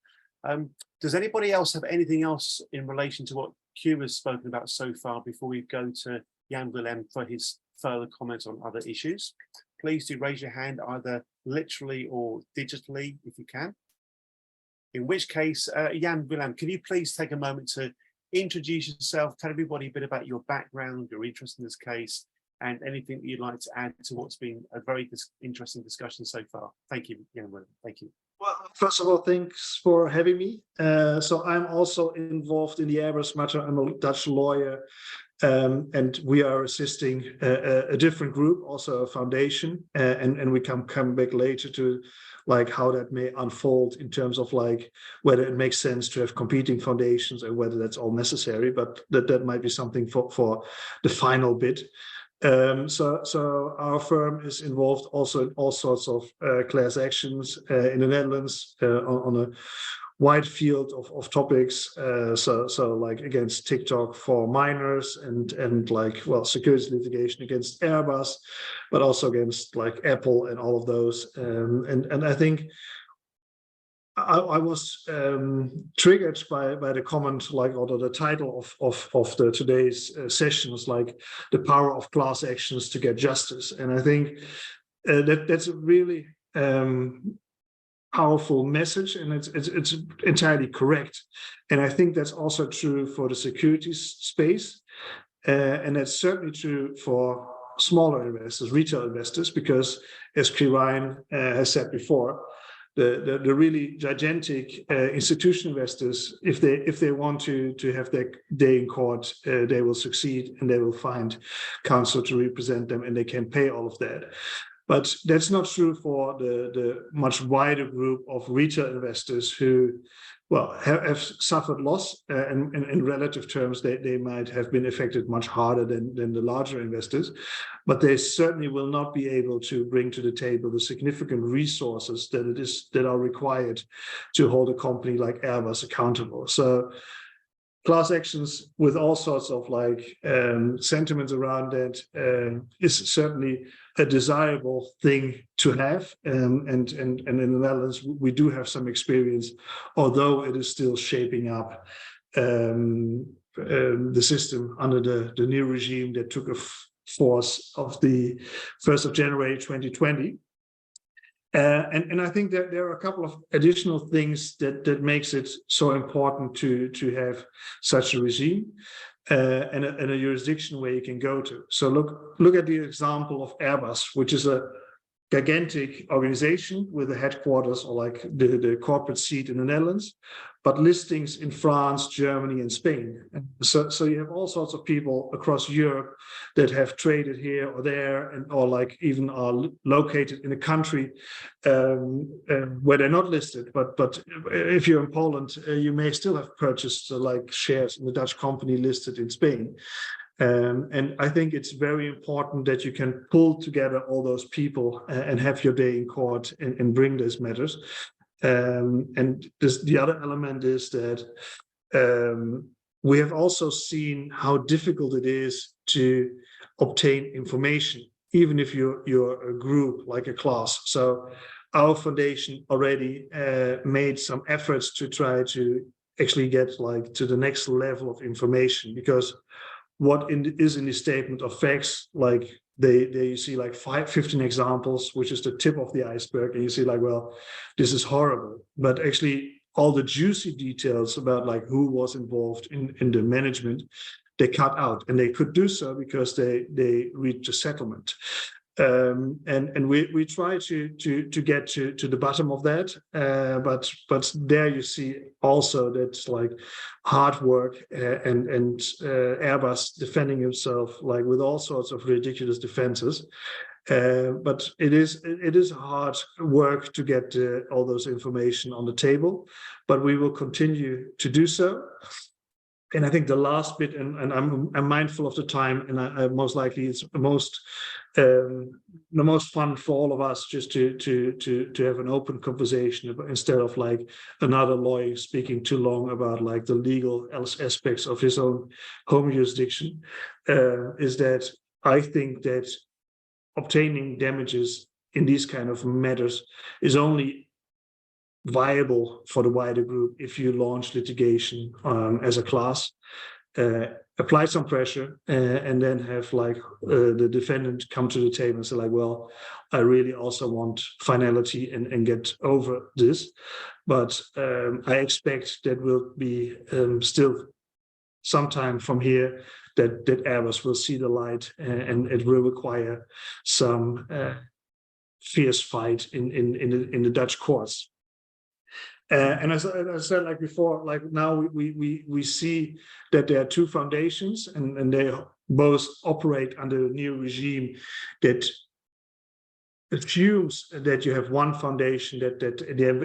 S1: Does anybody else have anything else in relation to what Q has spoken about so far before we go to Jan Willem for his further comments on other issues? Please do raise your hand, either literally or digitally, if you can. In which case, Jan Willem, can you please take a moment to introduce yourself, tell everybody a bit about your background, your interest in this case, and anything that you'd like to add to what's been a very interesting discussion so far. Thank you, Jan Willem. Thank you.
S6: Well, first of all, thanks for having me. So I'm also involved in the Airbus matter. I'm a Dutch lawyer, and we are assisting a different group, also a foundation, and we can come back later to like how that may unfold in terms of like whether it makes sense to have competing foundations or whether that's all necessary, but that might be something for the final bit. So our firm is involved also in all sorts of class actions in the Netherlands on a wide field of topics. So like against TikTok for minors and like, well, securities litigation against Airbus, but also against like Apple and all of those. And I think I was triggered by the comment, like, or the title of the today's session was like the power of class actions to get justice. And I think that's a really powerful message, and it's entirely correct. And I think that's also true for the securities space, and that's certainly true for smaller investors, retail investors, because as Quirijn has said before, the really gigantic institutional investors, if they want to have their day in court, they will succeed and they will find counsel to represent them, and they can pay all of that. But that's not true for the much wider group of retail investors who, well, have suffered loss, and in relative terms, they might have been affected much harder than the larger investors, but they certainly will not be able to bring to the table the significant resources that are required to hold a company like Airbus accountable. So class actions with all sorts of sentiments around that is certainly a desirable thing to have. And in the Netherlands, we do have some experience, although it is still shaping up the system under the new regime that took force of the 1st of January 2020. And I think that there are a couple of additional things that makes it so important to have such a regime and a jurisdiction where you can go to. So look at the example of Airbus, which is a gigantic organization with the headquarters or the corporate seat in the Netherlands, but listings in France, Germany, and Spain. And so you have all sorts of people across Europe that have traded here or there, or even are located in a country where they're not listed. But if you're in Poland, you may still have purchased shares in the Dutch company listed in Spain. And I think it's very important that you can pull together all those people and have your day in court and bring those matters. And the other element is that we have also seen how difficult it is to obtain information, even if you're a group, like a class. So our foundation already made some efforts to try to actually get to the next level of information, because what is in the statement of facts, you see 15 examples, which is the tip of the iceberg, and you see well, this is horrible. But actually, all the juicy details about who was involved in the management, they cut out, and they could do so because they reached a settlement. And we try to get to the bottom of that, but there you see also that's hard work and Airbus defending himself with all sorts of ridiculous defenses. But it is hard work to get all those information on the table, but we will continue to do so. And I think the last bit, and I'm mindful of the time, and I most likely it's the most fun for all of us just to have an open conversation instead of another lawyer speaking too long about the legal aspects of his own home jurisdiction, is that I think that obtaining damages in these kind of matters is only viable for the wider group if you launch litigation as a class, apply some pressure, and then have the defendant come to the table and say well, I really also want finality and get over this. But I expect that will be still some time from here that Airbus will see the light, and it will require some fierce fight in the Dutch courts. And as I said before, now we see that there are two foundations, and they both operate under a new regime that assumes that you have one foundation that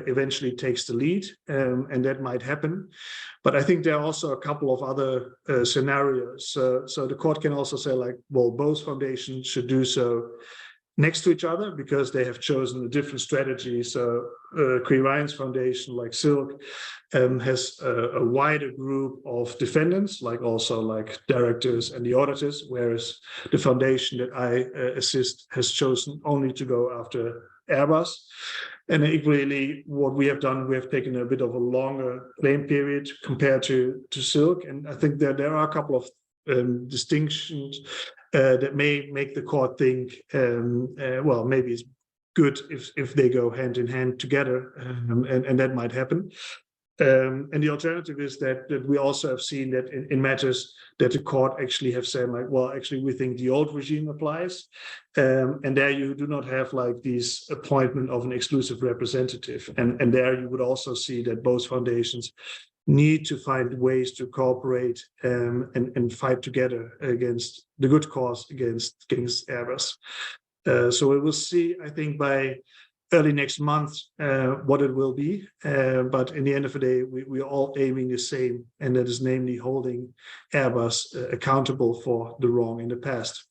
S6: eventually takes the lead, and that might happen. But I think there are also a couple of other scenarios. So the court can also say well, both foundations should do so next to each other because they have chosen a different strategy. So Queen Ryan's foundation, like Silk, has a wider group of defendants, also directors and the auditors, whereas the foundation that I assist has chosen only to go after Airbus. And equally, what we have done, we have taken a bit of a longer claim period compared to Silk. And I think that there are a couple of distinctions that may make the court think, well, maybe it's good if they go hand in hand together, and that might happen. And the alternative is that we also have seen that in matters that the court actually have said well, actually we think the old regime applies, and there you do not have this appointment of an exclusive representative, and there you would also see that both foundations need to find ways to cooperate and fight together against the good cause against Airbus. So we will see, I think, by early next month what it will be. But in the end of the day, we are all aiming the same, and that is namely holding Airbus accountable for the wrong in the past.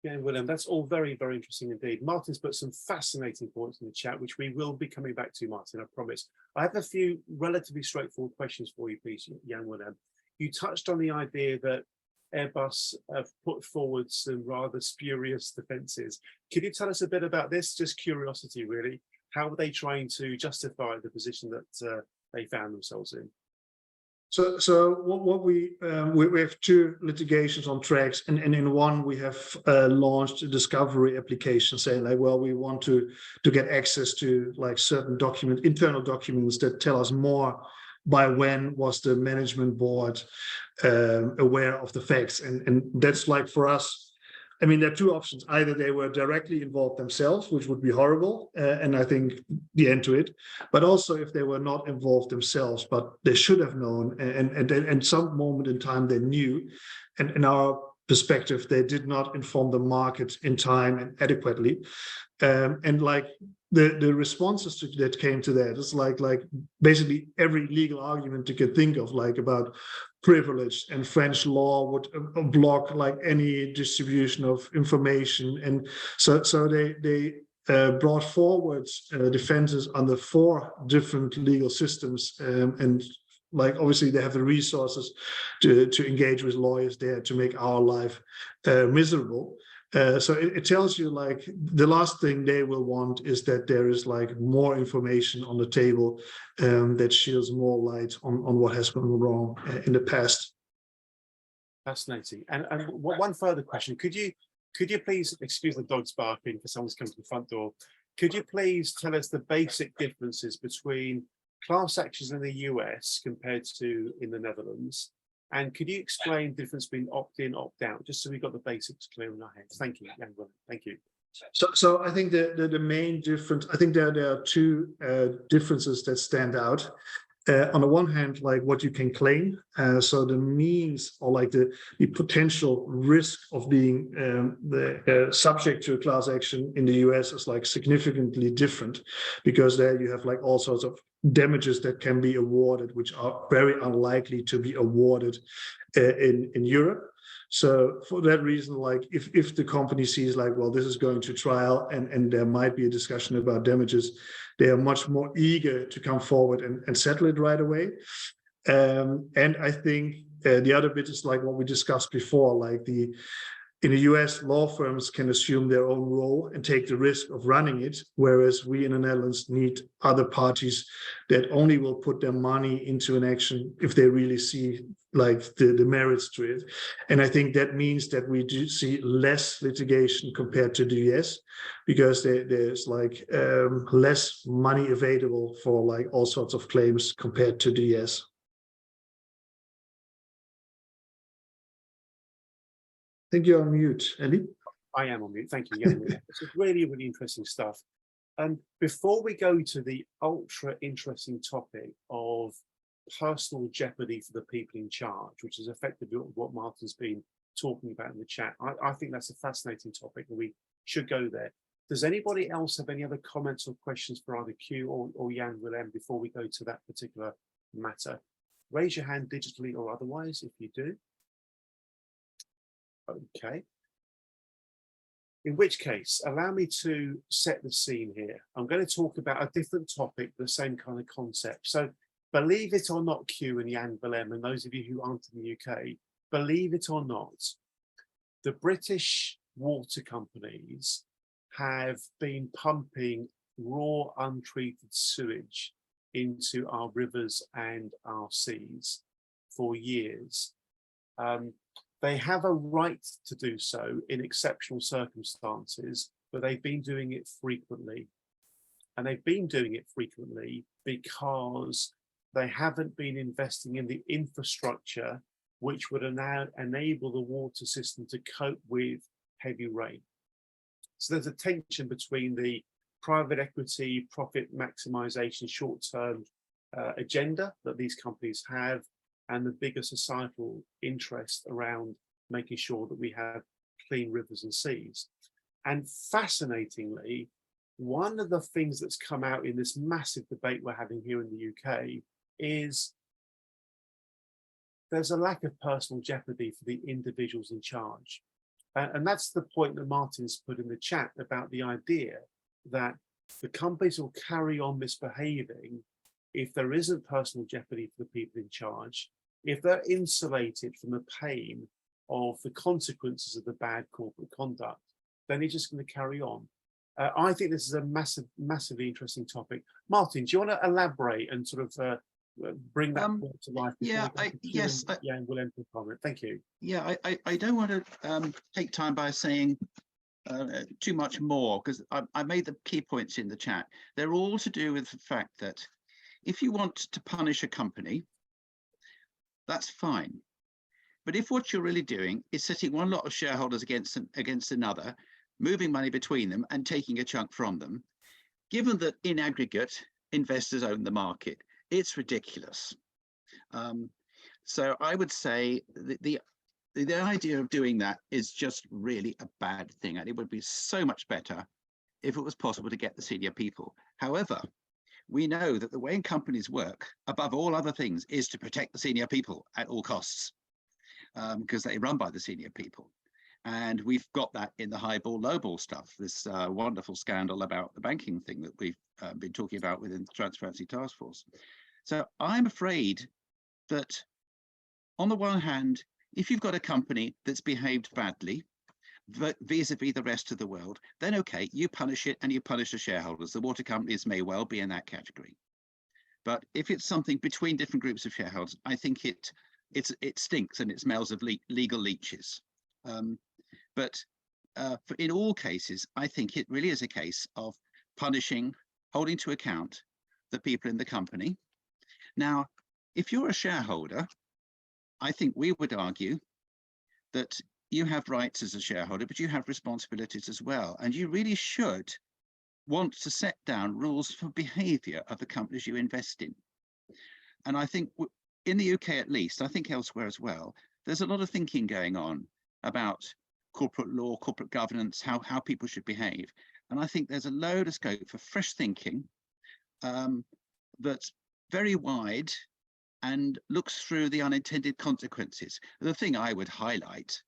S1: Yeah, Willem, that's all very, very interesting indeed. Martin's put some fascinating points in the chat, which we will be coming back to, Martin, I promise. I have a few relatively straightforward questions for you, please, Jan Willem. You touched on the idea that Airbus have put forward some rather spurious defences. Could you tell us a bit about this? Just curiosity, really. How are they trying to justify the position that they found themselves in?
S6: So what we have two litigations on tracks, and in one we have launched a discovery application saying like, well, we want to get access to like certain internal documents that tell us more by when was the management board aware of the facts, and that's like for us. I mean, there are two options. Either they were directly involved themselves, which would be horrible, and I think the end to it. But also if they were not involved themselves, but they should have known, and some moment in time they knew, and in our perspective, they did not inform the market in time and adequately. And like the responses that came to that is like basically every legal argument you could think of, like about privilege, and French law would block like any distribution of information, and so they brought forward defenses under 4 different legal systems, and like obviously they have the resources to engage with lawyers there to make our life miserable. So it tells you like the last thing they will want is that there is like more information on the table that sheds more light on what has gone wrong in the past.
S1: Fascinating. And one further question: could you please, excuse the dogs barking because someone's come to the front door? Could you please tell us the basic differences between class actions in the US compared to in the Netherlands? And could you explain the difference between opt-in, opt-out, just so we've got the basics clear in our heads? Thank you, Jan Willem. Thank you.
S6: So I think the main difference, I think there are 2 differences that stand out. On the one hand, like what you can claim, so the means or like the potential risk of being subject to a class action in the US is like significantly different, because there you have like all sorts of damages that can be awarded, which are very unlikely to be awarded in Europe. So for that reason, like if the company sees like, well, this is going to trial and there might be a discussion about damages, they are much more eager to come forward and settle it right away. And I think the other bit is like what we discussed before, like in the US, law firms can assume their own role and take the risk of running it, whereas we in the Netherlands need other parties that only will put their money into an action if they really see like the merits to it. And I think that means that we do see less litigation compared to the US, because there's like less money available for like all sorts of claims compared to the US. I think you're on mute, Andy.
S1: I am on mute. Thank you, Jan Willem. This is really, really interesting stuff. And before we go to the ultra interesting topic of personal jeopardy for the people in charge, which is effectively what Martin's been talking about in the chat, I think that's a fascinating topic and we should go there. Does anybody else have any other comments or questions for either Q or Jan Willem before we go to that particular matter? Raise your hand digitally or otherwise if you do. Okay. In which case, allow me to set the scene here. I'm going to talk about a different topic, the same kind of concept. So believe it or not, Q and Jan Willem, and those of you who aren't in the UK, believe it or not, the British water companies have been pumping raw, untreated sewage into our rivers and our seas for years. They have a right to do so in exceptional circumstances, but they've been doing it frequently. And they've been doing it frequently because they haven't been investing in the infrastructure which would now enable the water system to cope with heavy rain. So there's a tension between the private equity, profit maximization, short-term agenda that these companies have and the bigger societal interest around making sure that we have clean rivers and seas. And fascinatingly, one of the things that's come out in this massive debate we're having here in the UK is there's a lack of personal jeopardy for the individuals in charge. And that's the point that Martin's put in the chat about the idea that the companies will carry on misbehaving if there isn't personal jeopardy for the people in charge, if they're insulated from the pain of the consequences of the bad corporate conduct, then it's just going to carry on. I think this is a massively interesting topic. Martin, do you want to elaborate and sort of bring that point to life?
S5: Yeah, yes.
S1: Yeah, and we'll end the comment. Thank you.
S5: Yeah, I don't want to take time by saying too much more, because I made the key points in the chat. They're all to do with the fact that if you want to punish a company, that's fine. But if what you're really doing is setting one lot of shareholders against another, moving money between them and taking a chunk from them, given that in aggregate investors own the market, it's ridiculous. So I would say the idea of doing that is just really a bad thing, and it would be so much better if it was possible to get the senior people. However, we know that the way companies work, above all other things, is to protect the senior people at all costs, because they run by the senior people. And we've got that in the highball, lowball stuff, this wonderful scandal about the banking thing that we've been talking about within the Transparency Task Force. So I'm afraid that on the one hand, if you've got a company that's behaved badly vis-a-vis the rest of the world, then okay, you punish it and you punish the shareholders. The water companies may well be in that category. But if it's something between different groups of shareholders, I think it stinks and it smells of legal leeches. But in all cases, I think it really is a case of punishing, holding to account the people in the company. Now, if you're a shareholder, I think we would argue that you have rights as a shareholder, but you have responsibilities as well. And you really should want to set down rules for behavior of the companies you invest in. And I think in the UK, at least, I think elsewhere as well, there's a lot of thinking going on about corporate law, corporate governance, how people should behave. And I think there's a load of scope for fresh thinking that's very wide and looks through the unintended consequences. The thing I would highlight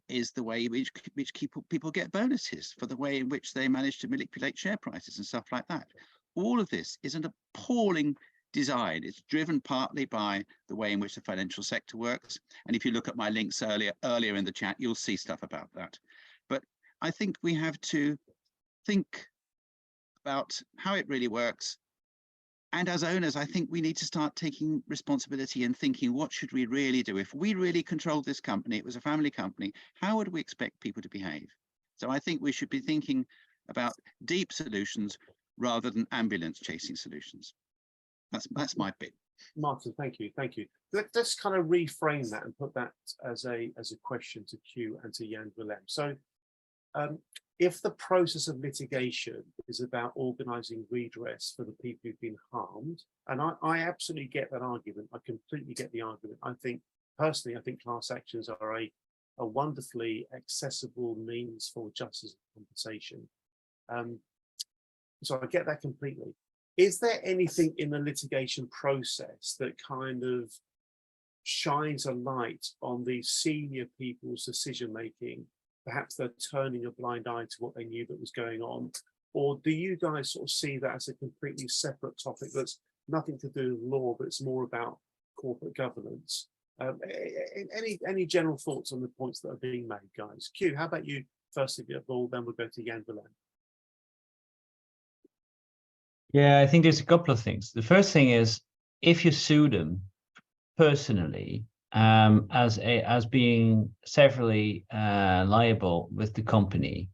S5: is the way in which people get bonuses for the way in which they manage to manipulate share prices and stuff like that. All of this is an appalling design. It's driven partly by the way in which the financial sector works. And if you look at my links earlier in the chat, you'll see stuff about that. But I think we have to think about how it really works. And as owners, I think we need to start taking responsibility and thinking, what should we really do? If we really controlled this company, it was a family company, how would we expect people to behave? So I think we should be thinking about deep solutions rather than ambulance chasing solutions. That's my bit.
S1: Martin, thank you. Let's kind of reframe that and put that as a question to Q and to Jan Willem. So if the process of litigation is about organising redress for the people who've been harmed, and I absolutely get that argument, I completely get the argument. I think personally, I think class actions are a wonderfully accessible means for justice and compensation. So I get that completely. Is there anything in the litigation process that kind of shines a light on the senior people's decision making? Perhaps they're turning a blind eye to what they knew that was going on, or do you guys sort of see that as a completely separate topic that's nothing to do with law, but it's more about corporate governance? Any general thoughts on the points that are being made, guys? Q, how about you first of all, then we'll go to Jan Willem.
S3: Yeah, I think there's a couple of things. The first thing is, if you sue them personally, as being severally liable with the company,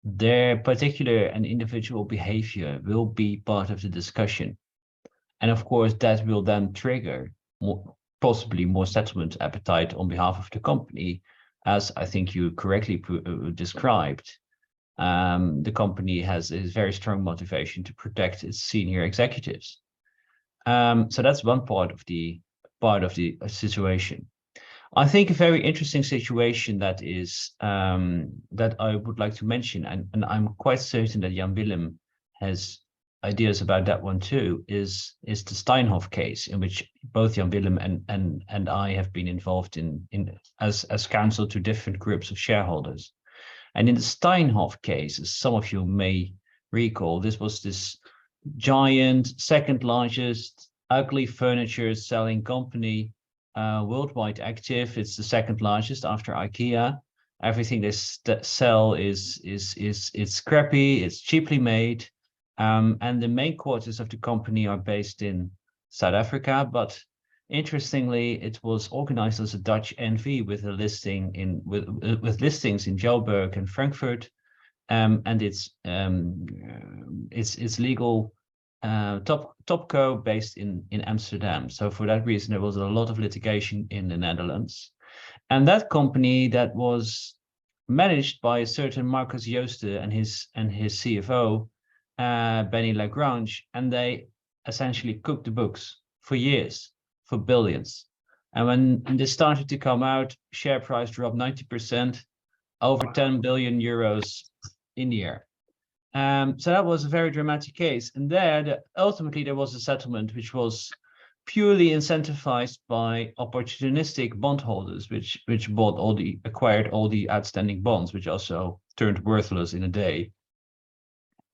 S3: their particular and individual behavior will be part of the discussion. And of course, that will then trigger possibly more settlement appetite on behalf of the company, as I think you correctly described. The company has a very strong motivation to protect its senior executives. So that's one part of the situation. I think a very interesting situation that is that I would like to mention, and I'm quite certain that Jan Willem has ideas about that one too, is the Steinhoff case, in which both Jan Willem and I have been involved in as counsel to different groups of shareholders. And in the Steinhoff case, as some of you may recall, this was this giant, second largest, ugly furniture selling company, worldwide active. It's the second largest after IKEA. Everything they sell is scrappy, it's cheaply made. And the main quarters of the company are based in South Africa, but interestingly, it was organized as a Dutch NV with a listing with listings in Joburg and Frankfurt, and its legal topco based in Amsterdam. So for that reason, there was a lot of litigation in the Netherlands, and that company that was managed by a certain Marcus Jooste and his CFO. Benny Lagrange, and they essentially cooked the books for years, for billions. And when this started to come out, share price dropped 90%, over 10 billion euros in the year. So that was a very dramatic case. And ultimately there was a settlement which was purely incentivized by opportunistic bondholders, which acquired all the outstanding bonds, which also turned worthless in a day.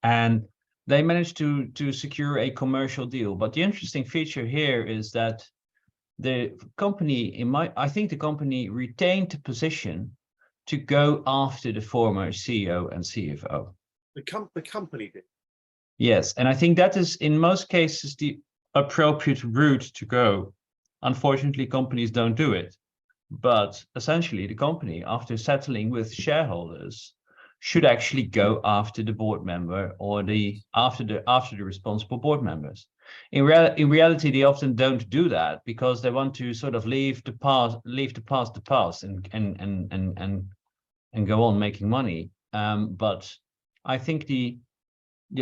S3: And they managed to secure a commercial deal. But the interesting feature here is that the company, I think the company retained the position to go after the former CEO and CFO.
S1: The company did.
S3: Yes, and I think that is in most cases the appropriate route to go. Unfortunately, companies don't do it. But essentially, the company, after settling with shareholders, should actually go after the board member or after the responsible board members. In reality, they often don't do that because they want to sort of leave the past and go on making money. But I think the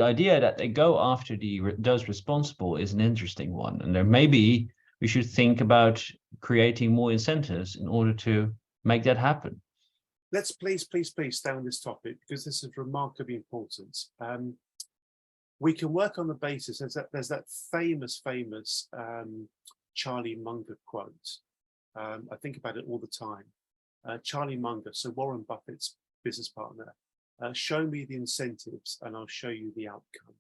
S3: idea that they go after those responsible is an interesting one, and there maybe we should think about creating more incentives in order to make that happen.
S1: Let's please stay on this topic because this is remarkably important. We can work on the basis, there's that famous Charlie Munger quote. I think about it all the time. Charlie Munger, so Warren Buffett's business partner, show me the incentives and I'll show you the outcome.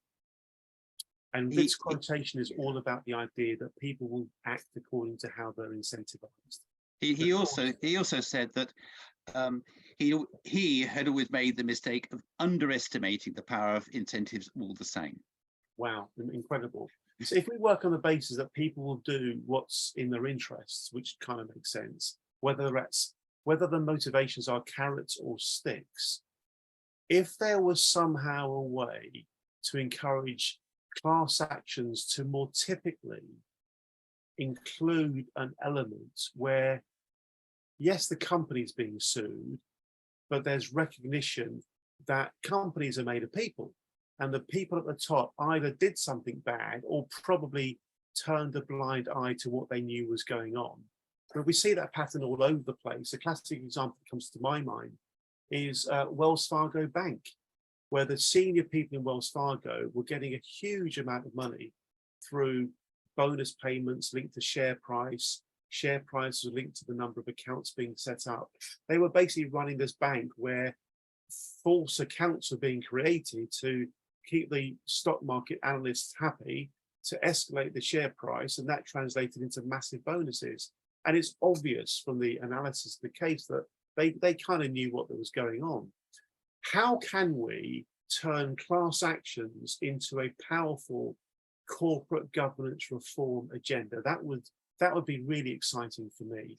S1: And this quotation is all about the idea that people will act according to how they're incentivized.
S7: He also said that he had always made the mistake of underestimating the power of incentives all the same.
S1: Wow, incredible. So if we work on the basis that people will do what's in their interests, which kind of makes sense, whether the motivations are carrots or sticks, if there was somehow a way to encourage class actions to more typically include an element where, yes, the company's being sued, but there's recognition that companies are made of people, and the people at the top either did something bad or probably turned a blind eye to what they knew was going on. But we see that pattern all over the place. A classic example that comes to my mind is Wells Fargo Bank, where the senior people in Wells Fargo were getting a huge amount of money through bonus payments linked to share price. Share price was linked to the number of accounts being set up. They were basically running this bank where false accounts were being created to keep the stock market analysts happy, to escalate the share price, and that translated into massive bonuses. And it's obvious from the analysis of the case that they kind of knew what was going on. How can we turn class actions into a powerful corporate governance reform agenda? That would be really exciting for me.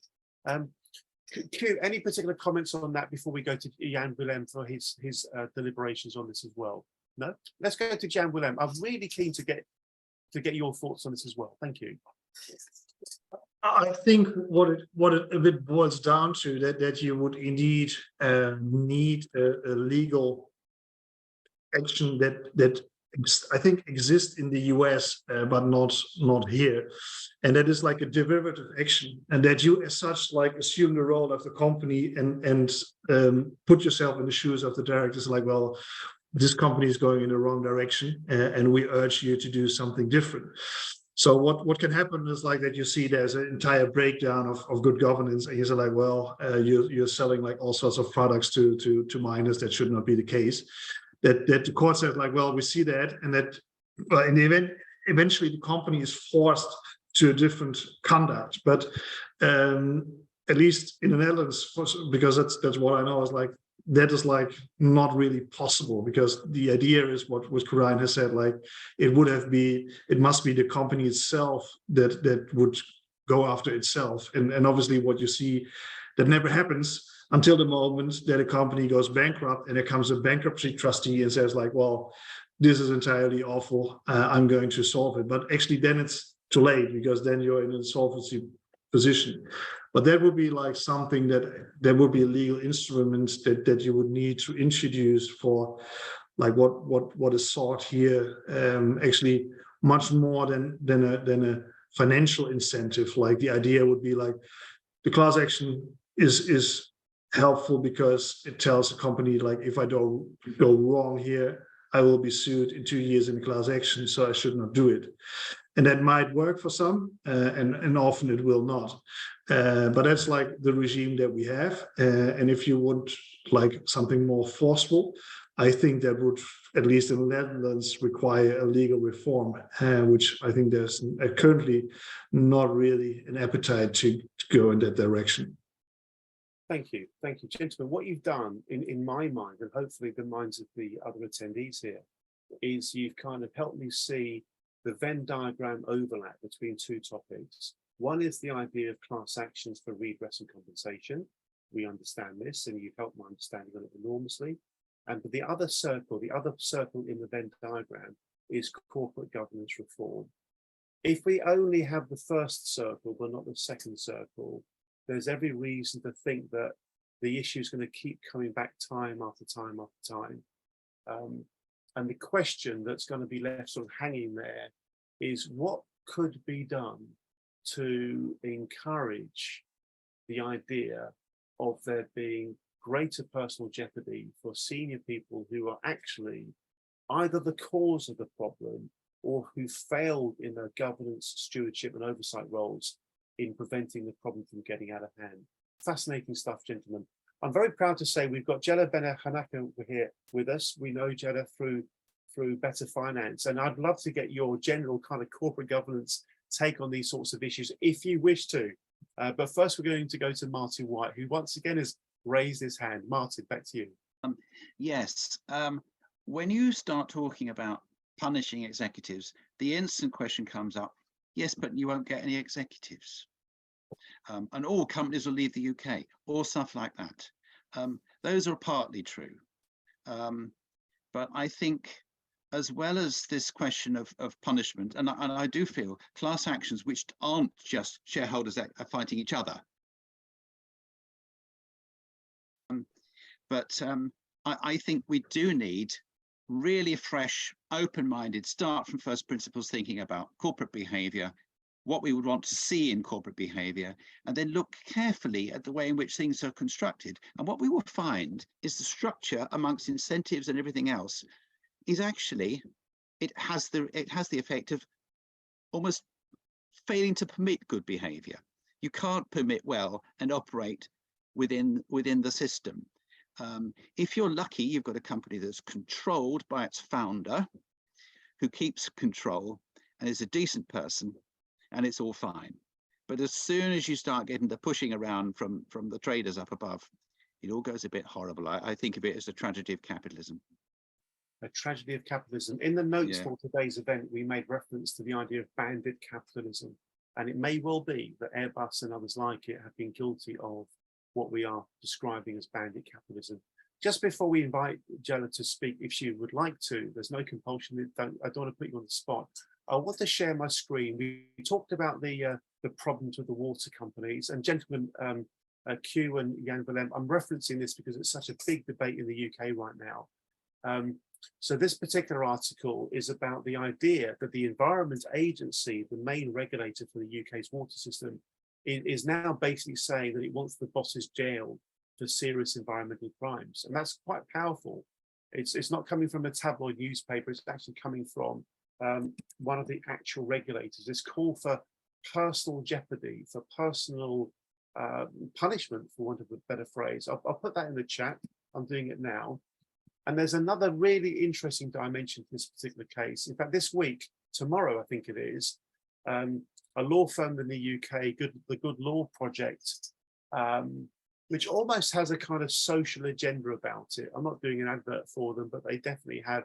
S1: Q, any particular comments on that before we go to Jan Willem for his deliberations on this as well? No? Let's go to Jan Willem. I'm really keen to get your thoughts on this as well. Thank you.
S6: I think what it a bit boils down to that you would indeed need a legal action that I think exist in the US, but not here. And that is like a derivative action, and that you as such like assume the role of the company and put yourself in the shoes of the directors, like, well, this company is going in the wrong direction, and we urge you to do something different. So what can happen is like that you see there's an entire breakdown of good governance, and you're like, well, you're selling like all sorts of products to minors. That should not be the case. That the court says like, well, we see that, and that in the event eventually the company is forced to a different conduct. But at least in the Netherlands, because that's what I know, is like that is like not really possible, because the idea is what Quirijn has said, like it must be the company itself that would go after itself. And obviously what you see, that never happens until the moment that a company goes bankrupt and there comes a bankruptcy trustee and says like, well, this is entirely awful, I'm going to solve it. But actually then it's too late, because then you're in an insolvency position. But that would be like something that would be a legal instrument that you would need to introduce for like what is sought here, actually much more than a financial incentive. Like the idea would be like the class action is helpful because it tells the company like, if I don't go wrong here, I will be sued in 2 years in a class action, so I should not do it. And that might work for some, and often it will not. But that's like the regime that we have. And if you want like something more forceful, I think that would, at least in the Netherlands, require a legal reform, which I think there's currently not really an appetite to go in that direction.
S1: Thank you, gentlemen. What you've done in my mind, and hopefully the minds of the other attendees here, is you've kind of helped me see the Venn diagram overlap between two topics. One is the idea of class actions for redress and compensation. We understand this, and you've helped my understanding of it enormously. And the other circle in the Venn diagram is corporate governance reform. If we only have the first circle, but not the second circle, there's every reason to think that the issue is going to keep coming back time after time after time. And the question that's going to be left sort of hanging there is, what could be done to encourage the idea of there being greater personal jeopardy for senior people who are actually either the cause of the problem or who failed in their governance, stewardship and oversight roles in preventing the problem from getting out of hand. Fascinating stuff, gentlemen. I'm very proud to say we've got Jelle Benner-Haneke here with us. We know Jelle through Better Finance, and I'd love to get your general kind of corporate governance take on these sorts of issues, if you wish to. But first, we're going to go to Martin White, who once again has raised his hand. Martin, back to you.
S7: Yes, when you start talking about punishing executives, the instant question comes up, yes, but you won't get any executives. And all companies will leave the UK, or stuff like that. Those are partly true. But I think, as well as this question of punishment, and I do feel class actions which aren't just shareholders that are fighting each other. But I think we do need really fresh, open-minded, start from first principles thinking about corporate behavior, what we would want to see in corporate behavior, and then look carefully at the way in which things are constructed. And what we will find is the structure amongst incentives and everything else is actually, it has the effect of almost failing to permit good behavior. You can't permit well and operate within the system. If you're lucky, you've got a company that's controlled by its founder, who keeps control and is a decent person, and it's all fine. But as soon as you start getting the pushing around from the traders up above, it all goes a bit horrible. I think of it as a tragedy of capitalism.
S1: A tragedy of capitalism. In the notes for today's event, we made reference to the idea of bandit capitalism. And it may well be that Airbus and others like it have been guilty of what we are describing as bandit capitalism. Just before we invite Jelle to speak, if she would like to, there's no compulsion. I don't want to put you on the spot. I want to share my screen. We talked about the problems with the water companies, and gentlemen, Q and Jan Willem, I'm referencing this because it's such a big debate in the UK right now. So this particular article is about the idea that the Environment Agency, the main regulator for the UK's water system, is now basically saying that it wants the bosses jailed for serious environmental crimes. And that's quite powerful. It's not coming from a tabloid newspaper, it's actually coming from one of the actual regulators. This call for personal jeopardy, for personal punishment, for want of a better phrase. I'll put that in the chat. I'm doing it now. And there's another really interesting dimension to this particular case. In fact, this week, tomorrow, I think it is, a law firm in the UK, the Good Law Project, which almost has a kind of social agenda about it. I'm not doing an advert for them, but they definitely have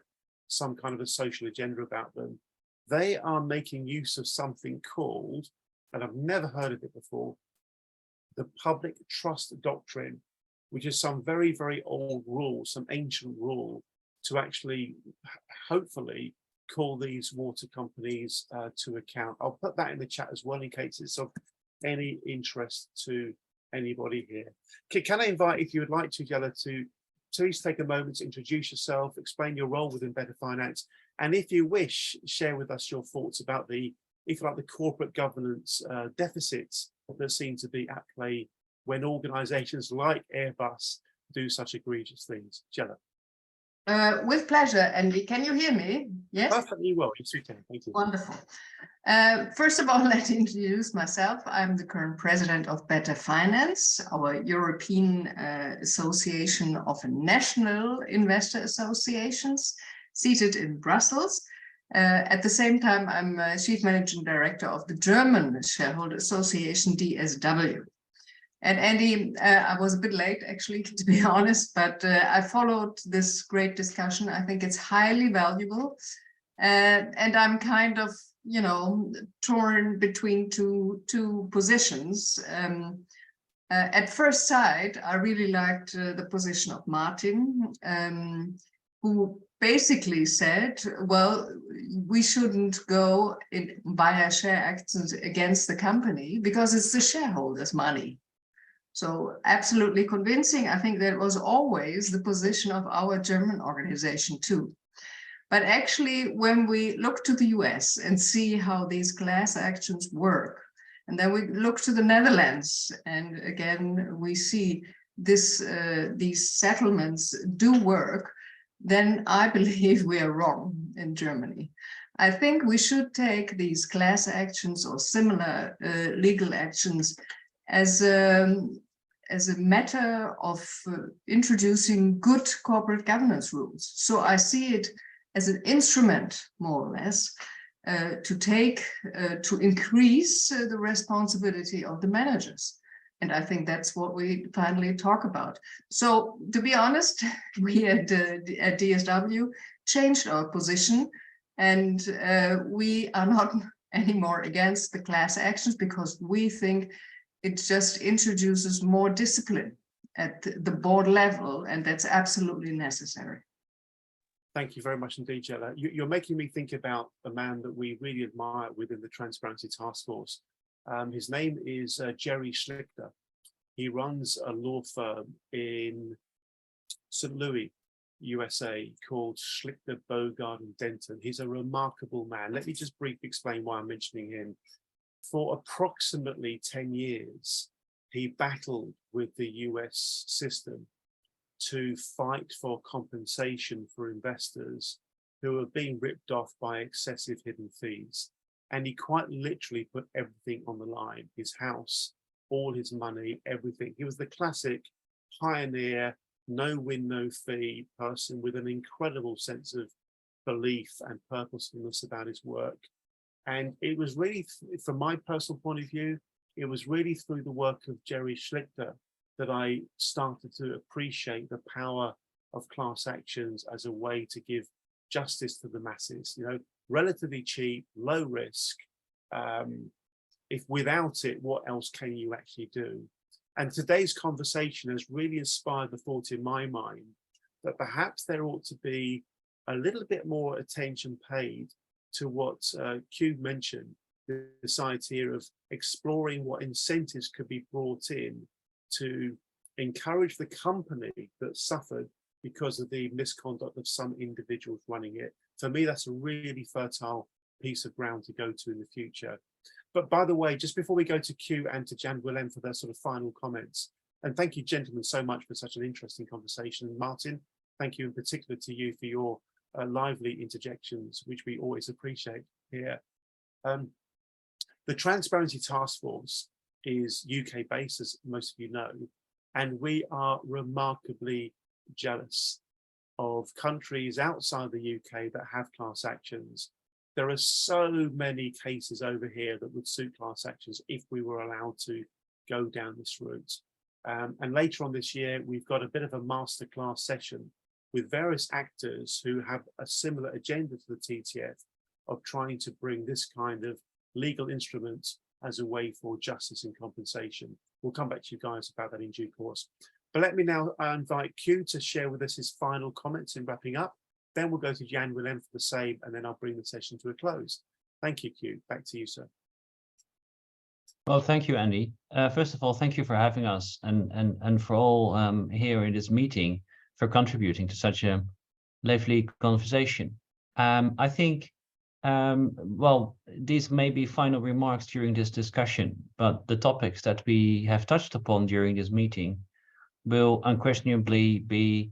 S1: some kind of a social agenda about them. They are making use of something called, and I've never heard of it before, the public trust doctrine, which is some very, very old rule, some ancient rule, to actually, hopefully, call these water companies to account. I'll put that in the chat as well in case it's of any interest to anybody here. Can I invite, if you would like to, Jelle, to please take a moment to introduce yourself, explain your role within Better Finance, and if you wish, share with us your thoughts about the, if you like, the corporate governance deficits that seem to be at play when organizations like Airbus do such egregious things. Jelle.
S8: With pleasure, Andy. Can you hear me? Yes?
S1: Perfectly well. Yes, we can. Thank you.
S8: Wonderful. First of all, let me introduce myself. I'm the current president of Better Finance, our European association of national investor associations, seated in Brussels. At the same time, I'm chief managing director of the German shareholder association, DSW. And Andy, I was a bit late, actually, to be honest, but I followed this great discussion. I think it's highly valuable. And I'm kind of, you know, torn between two positions. At first sight, I really liked the position of Martin, who basically said, well, we shouldn't go via share actions against the company because it's the shareholders' money. So absolutely convincing. I think that was always the position of our German organization too. But actually, when we look to the US and see how these class actions work, and then we look to the Netherlands, and again, we see this, these settlements do work, then I believe we are wrong in Germany. I think we should take these class actions or similar legal actions as a matter of introducing good corporate governance rules. So I see it as an instrument, more or less, to increase the responsibility of the managers. And I think that's what we finally talk about. So to be honest, we at DSW changed our position, and we are not anymore against the class actions because we think it just introduces more discipline at the board level, and that's absolutely necessary.
S1: Thank you very much indeed, Jelle. You're making me think about a man that we really admire within the Transparency Task Force. His name is Jerry Schlichter. He runs a law firm in St. Louis, USA, called Schlichter, Bogard and Denton. He's a remarkable man. Let me just briefly explain why I'm mentioning him. For approximately 10 years, he battled with the US system to fight for compensation for investors who are being ripped off by excessive hidden fees. And he quite literally put everything on the line, his house, all his money, everything. He was the classic pioneer, no win, no fee person with an incredible sense of belief and purposefulness about his work. And it was really, from my personal point of view, it was really through the work of Jerry Schlichter that I started to appreciate the power of class actions as a way to give justice to the masses, you know, relatively cheap, low risk. If without it, what else can you actually do? And today's conversation has really inspired the thought in my mind that perhaps there ought to be a little bit more attention paid to what Q mentioned, this idea of exploring what incentives could be brought in to encourage the company that suffered because of the misconduct of some individuals running it. For me, that's a really fertile piece of ground to go to in the future. But by the way, just before we go to Q and to Jan Willem for their sort of final comments, and thank you, gentlemen, so much for such an interesting conversation. Martin, thank you in particular to you for your lively interjections, which we always appreciate here. The Transparency Task Force is UK based, as most of you know, and we are remarkably jealous of countries outside the UK that have class actions. There are so many cases over here that would suit class actions if we were allowed to go down this route. And later on this year, we've got a bit of a masterclass session with various actors who have a similar agenda to the TTF of trying to bring this kind of legal instrument as a way for justice and compensation. We'll come back to you guys about that in due course. But let me now invite Q to share with us his final comments in wrapping up. Then we'll go to Jan Willem for the same, and then I'll bring the session to a close. Thank you, Q. Back to you, sir.
S3: Well, thank you, Andy. First of all, thank you for having us and for all here in this meeting for contributing to such a lively conversation. I think, well, these may be final remarks during this discussion, but the topics that we have touched upon during this meeting will unquestionably be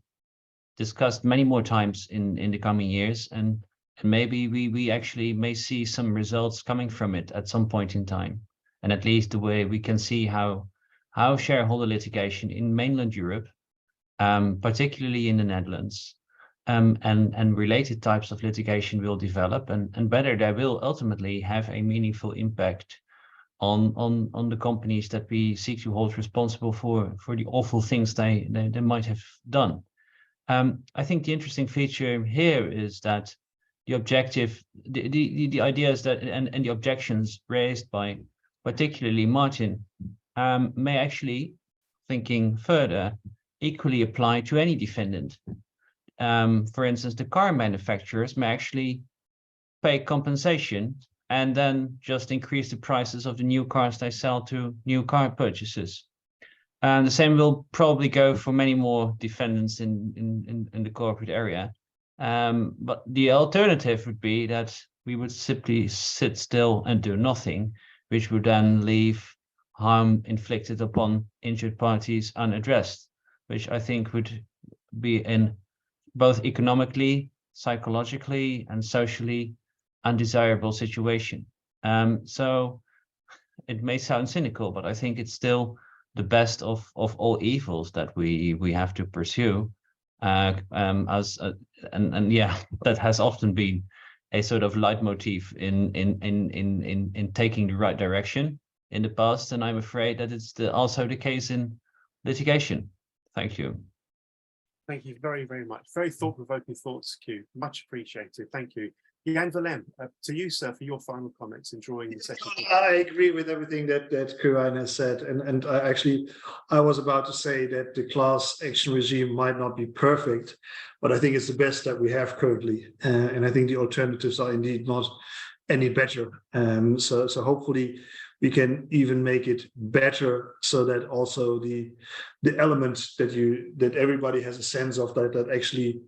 S3: discussed many more times in the coming years, and maybe we actually may see some results coming from it at some point in time. And at least the way we can see how shareholder litigation in mainland Europe, particularly in the Netherlands, and related types of litigation will develop, and whether they will ultimately have a meaningful impact on the companies that we seek to hold responsible for the awful things they might have done. I think the interesting feature here is that the objective, the ideas that and the objections raised by particularly Martin may actually, thinking further, equally apply to any defendant. For instance, the car manufacturers may actually pay compensation and then just increase the prices of the new cars they sell to new car purchasers. And the same will probably go for many more defendants in the corporate area. But the alternative would be that we would simply sit still and do nothing, which would then leave harm inflicted upon injured parties unaddressed, which I think would be in both economically, psychologically, and socially undesirable situation. So it may sound cynical, but I think it's still the best of all evils that we have to pursue. And yeah, that has often been a sort of leitmotif in taking the right direction in the past, and I'm afraid that it's also the case in litigation. Thank you.
S1: Thank you very, very much. Very thought-provoking thoughts, Q. Much appreciated. Thank you. Jan Willem, to you, sir, for your final comments in drawing the session.
S6: I agree with everything that Quirijn has said, and I was about to say that the class action regime might not be perfect, but I think it's the best that we have currently, and I think the alternatives are indeed not any better. So hopefully we can even make it better, so that also the elements that everybody has a sense of that actually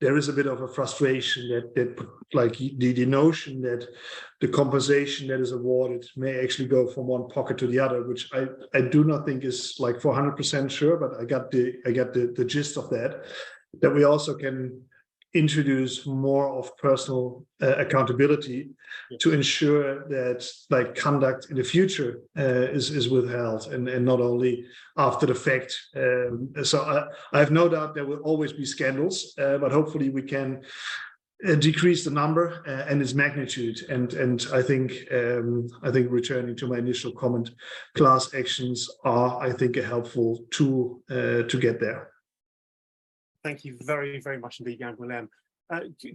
S6: there is a bit of a frustration that like the notion that the compensation that is awarded may actually go from one pocket to the other, which I do not think is like 400% sure, but I got the gist of that we also can introduce more of personal accountability to ensure that like conduct in the future is withheld and not only after the fact. So I have no doubt there will always be scandals, but hopefully we can decrease the number and its magnitude. And I think returning to my initial comment, class actions are, I think, a helpful tool to get there.
S1: Thank you very, very much indeed, Jan Willem.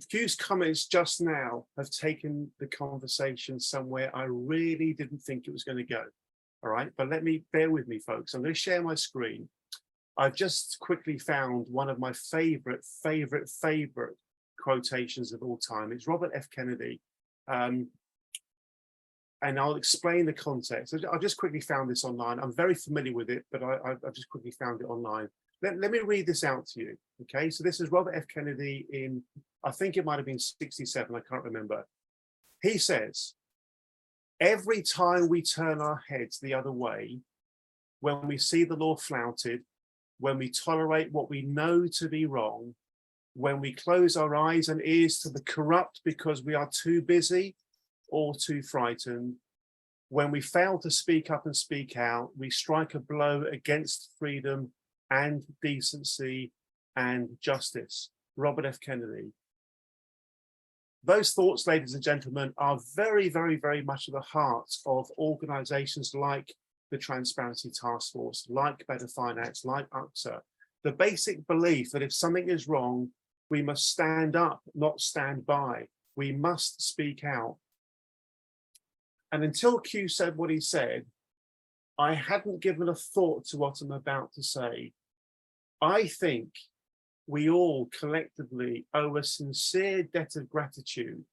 S1: Q's comments just now have taken the conversation somewhere I really didn't think it was going to go. All right, but bear with me, folks. I'm going to share my screen. I've just quickly found one of my favorite quotations of all time. It's Robert F. Kennedy. And I'll explain the context. I just quickly found this online. I'm very familiar with it, but I've just quickly found it online. Let me read this out to you. Okay, so this is Robert F. Kennedy in, I think it might have been 67, I can't remember. He says, every time we turn our heads the other way, when we see the law flouted, when we tolerate what we know to be wrong, when we close our eyes and ears to the corrupt because we are too busy or too frightened, when we fail to speak up and speak out, we strike a blow against freedom and decency and justice. Robert F. Kennedy. Those thoughts, ladies and gentlemen, are very, very, very much at the heart of organizations like the Transparency Task Force, like Better Finance, like UXA. The basic belief that if something is wrong, we must stand up, not stand by. We must speak out. And until Q said what he said, I hadn't given a thought to what I'm about to say. I think we all collectively owe a sincere debt of gratitude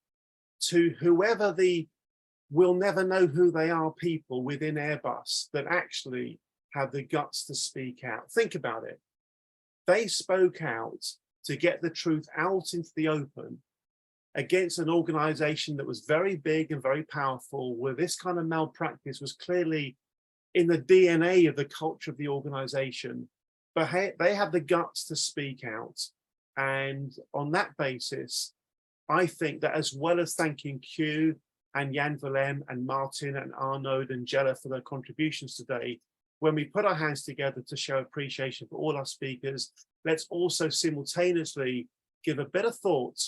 S1: to whoever the we'll never know who they are people within Airbus that actually have the guts to speak out. Think about it. They spoke out to get the truth out into the open against an organization that was very big and very powerful, where this kind of malpractice was clearly in the DNA of the culture of the organization. But hey, they have the guts to speak out. And on that basis, I think that as well as thanking Q and Jan Willem and Martin and Arnold and Jella for their contributions today, when we put our hands together to show appreciation for all our speakers, let's also simultaneously give a bit of thought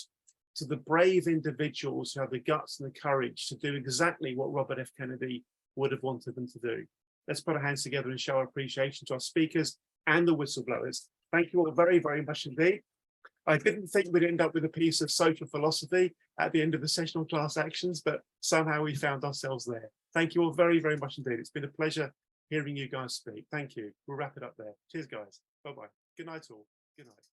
S1: to the brave individuals who have the guts and the courage to do exactly what Robert F. Kennedy would have wanted them to do. Let's put our hands together and show our appreciation to our speakers and the whistleblowers. Thank you all very, very much indeed. I didn't think we'd end up with a piece of social philosophy at the end of the session on class actions, but somehow we found ourselves there. Thank you all very, very much indeed. It's been a pleasure hearing you guys speak. Thank you. We'll wrap it up there. Cheers, guys. Bye-bye. Good night all. Good night.